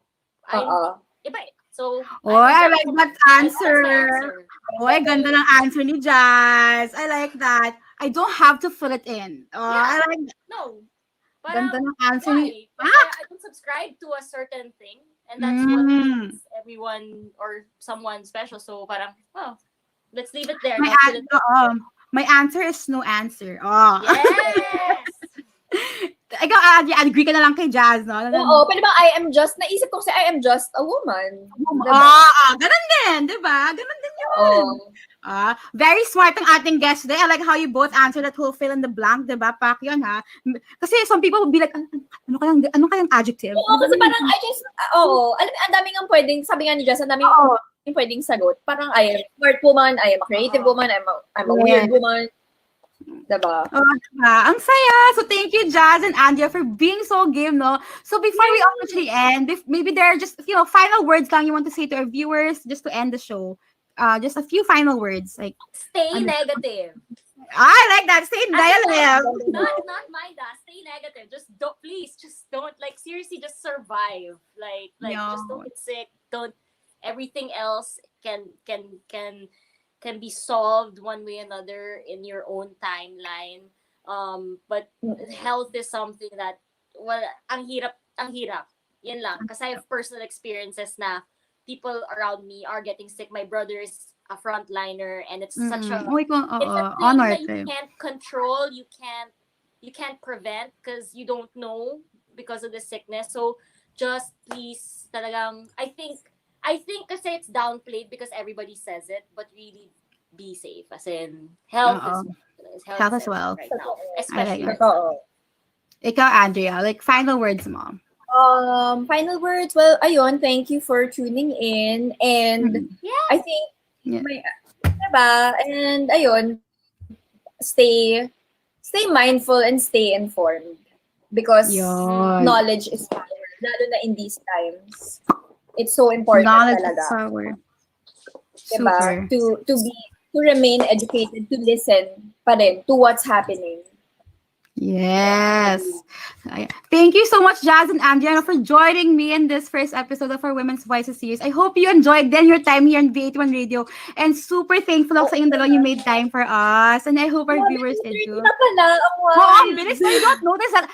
I'm iba eh. So Oy, I like that that's my answer. Oy, ganda ng answer ni Jazz. I like that. I don't have to fill it in. I like that. No. Parang, Ganda ng answer ni... why? Kasi I don't subscribe to a certain thing. And that's what makes everyone or someone special. So parang, let's leave it there. My answer is no answer. Oh. Yes! Ikaw, agree ka na lang kay Jazz, no? Oo, pwede bang I am just, naisip ko kasi I am just a woman. Ganun din, di ba? Ganun din yun. Very smart ang ating guest today. I like how you both answered that whole fill in the blank, di ba? Pak yun, ha? Kasi some people will be like, ano kayang adjective? Oo, kasi parang alam, ang daming ang pwedeng, sabi nga ni Jess, ang daming pwedeng sagot. Parang I am a smart woman, I am a creative woman, I'm a weird woman. Diba? Ang saya. So thank you, Jazz and Andrea, for being so game, no? So before we officially end, maybe there are just, final words lang you want to say to our viewers just to end the show. Just a few final words. Like, Stay negative. I like that. Stay negative. Not mind that. Stay negative. Just don't, like, seriously, just survive. Like just don't get sick. Everything else can be solved one way or another in your own timeline. But health is something that, ang hirap. Yan lang. Kasi I have personal experiences na people around me are getting sick. My brother is a frontliner, and it's such a it's a thing that you can't control, you can't prevent because you don't know because of the sickness. So just please, talagang, I think kasi it's downplayed because everybody says it, but really be safe. As in, health is health as well. Right now, especially like that. Ikaw, Andrea, like final words mo. Final words. Well, ayun, thank you for tuning in, and I think diba? And ayun, stay mindful and stay informed because knowledge is power, lalo na in these times. it's so important Knowledge is talaga. power. Diba? Super. To remain educated, to listen pa rin to what's happening. Yes. Thank you so much, Jazz and Andrea, for joining me in this first episode of our Women's Voices series. I hope you enjoyed then your time here on V81 Radio. And super thankful ako sa inyong dalawa you made time for us. And I hope our viewers did too. Na pala, ang Oo, ang bilis na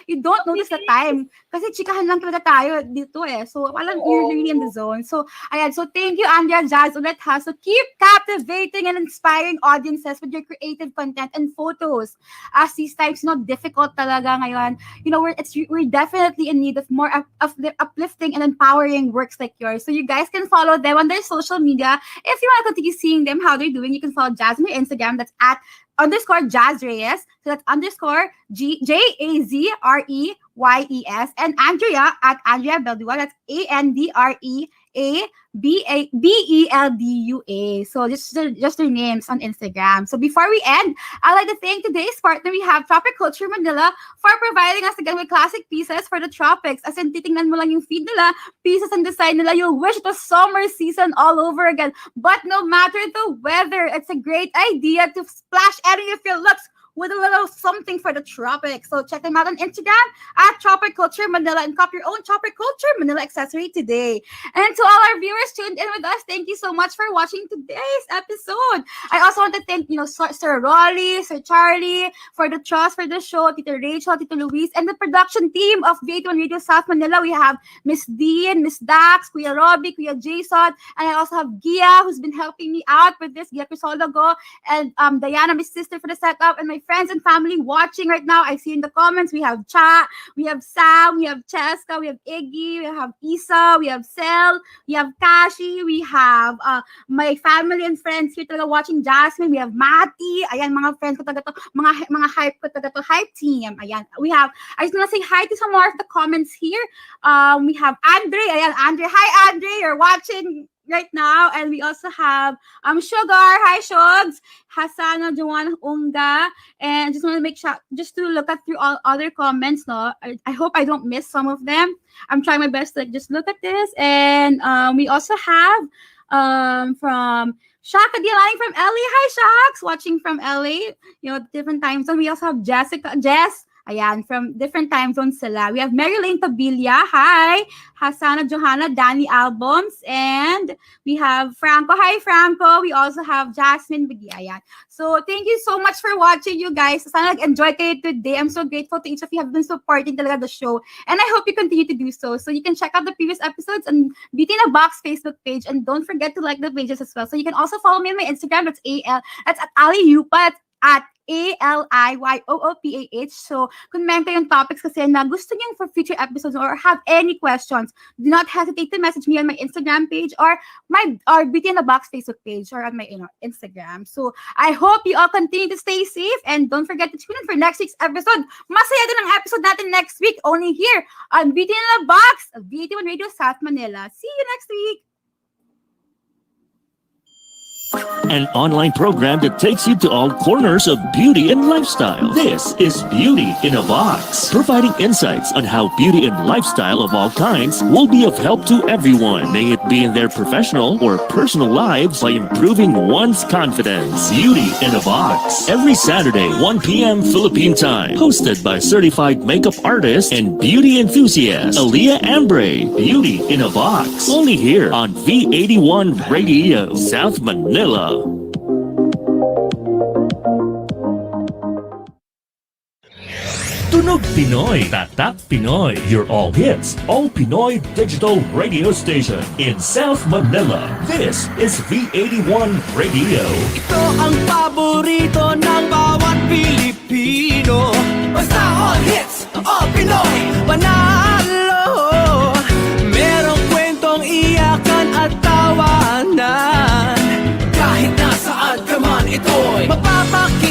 you don't notice the time. Kasi chikahan lang talaga tayo dito eh. So, walang you're really in the zone. So, ayan. So, thank you, Andrea, Jazz, ulit ha. So, keep captivating and inspiring audiences with your creative content and photos. As these times, difficult talaga ngayon. We're definitely in need of more uplifting and empowering works like yours. So, you guys can follow them on their social media. If you want to continue seeing them, how they're doing, you can follow Jazz on her Instagram. That's at _Jazz Reyes. So that's _JAZREYES. And Andrea at Andrea Beldua. That's ANDREABELDUA. So just their names on Instagram. So before we end, I'd like to thank today's partner. We have Tropic Culture Manila for providing us again with classic pieces for the tropics. As in, titingnan mo lang yung feed nila, pieces and design nila, you'll wish it was summer season all over again. But no matter the weather, it's a great idea to splash any of your looks with a little something for the tropics. So check them out on Instagram at Tropic Culture Manila and cop your own Tropic Culture Manila accessory today. And to all our viewers tuned in with us, thank you so much for watching today's episode. I also want to thank, Sir Rolly, Sir Charlie, for the trust for the show, Tita Rachel, Tita Luis, and the production team of V81 Radio South Manila. We have Miss Dean, Miss Dax, Kuya Robbie, Kuya Jason, and I also have Gia, who's been helping me out with this, Gia Crisologo, and Diana, my sister, for the setup, and my friends and family watching right now. I see in the comments, we have Cha, we have Sam, we have Cheska, we have Iggy, we have Isa, we have Sel, we have Kashi, we have my family and friends here talaga watching, Jasmine, we have Mati, ayan, mga friends ko talaga to, mga hype ko talaga to, hype team, ayan. We have, I just want to say hi to some more of the comments here. We have Andre, ayan, Andre, hi Andre, you're watching right now. And we also have Sugar, hi Shugs, Hasana, Joanna, Unga, and just want to make sure, just to look at through all other comments, no, I hope I don't miss some of them. I'm trying my best to just look at this. And we also have from Shaka Dialing from LA, hi Shaks, watching from LA, different time zone. We also have Jess, ayan, from different time zones sila. We have Mary Lane Tabilia, hi. Hasana Johanna, Danny Albums, and we have Franco. Hi, Franco. We also have Jasmine Biggie, ayan. So, thank you so much for watching, you guys. Sana nag-enjoy kayo today. I'm so grateful to each of you have been supporting talaga the show. And I hope you continue to do so. So, you can check out the previous episodes on Beauty in a Box Facebook page. And don't forget to like the pages as well. So, you can also follow me on my Instagram. That's at Ali Yupa. At ALIYOOPAH. So, kung meron kayong topics kasi na gusto niyo for future episodes or have any questions, do not hesitate to message me on my Instagram page or Beauty in the Box Facebook page or on my Instagram. So, I hope you all continue to stay safe and don't forget to tune in for next week's episode. Masaya din ang episode natin next week only here on Beauty in the Box of V81 Radio South Manila. See you next week. An online program that takes you to all corners of beauty and lifestyle. This is Beauty in a Box, providing insights on how beauty and lifestyle of all kinds will be of help to everyone, may it be in their professional or personal lives, by improving one's confidence. Beauty in a Box, every Saturday, 1 p.m. Philippine time, hosted by certified makeup artist and beauty enthusiast Aaliyah Ambre. Beauty in a Box, only here on V81 Radio, South Manila. Tunog Pinoy, Tatak Pinoy, your all hits, all Pinoy digital radio station in South Manila. This is V81 Radio. Ito ang paborito ng bawat Pilipino. Basta all hits, all Pinoy, panalo. Merong kwentong iyakan at tawanan. Kahit nasaan ka man, ito'y mapapakita.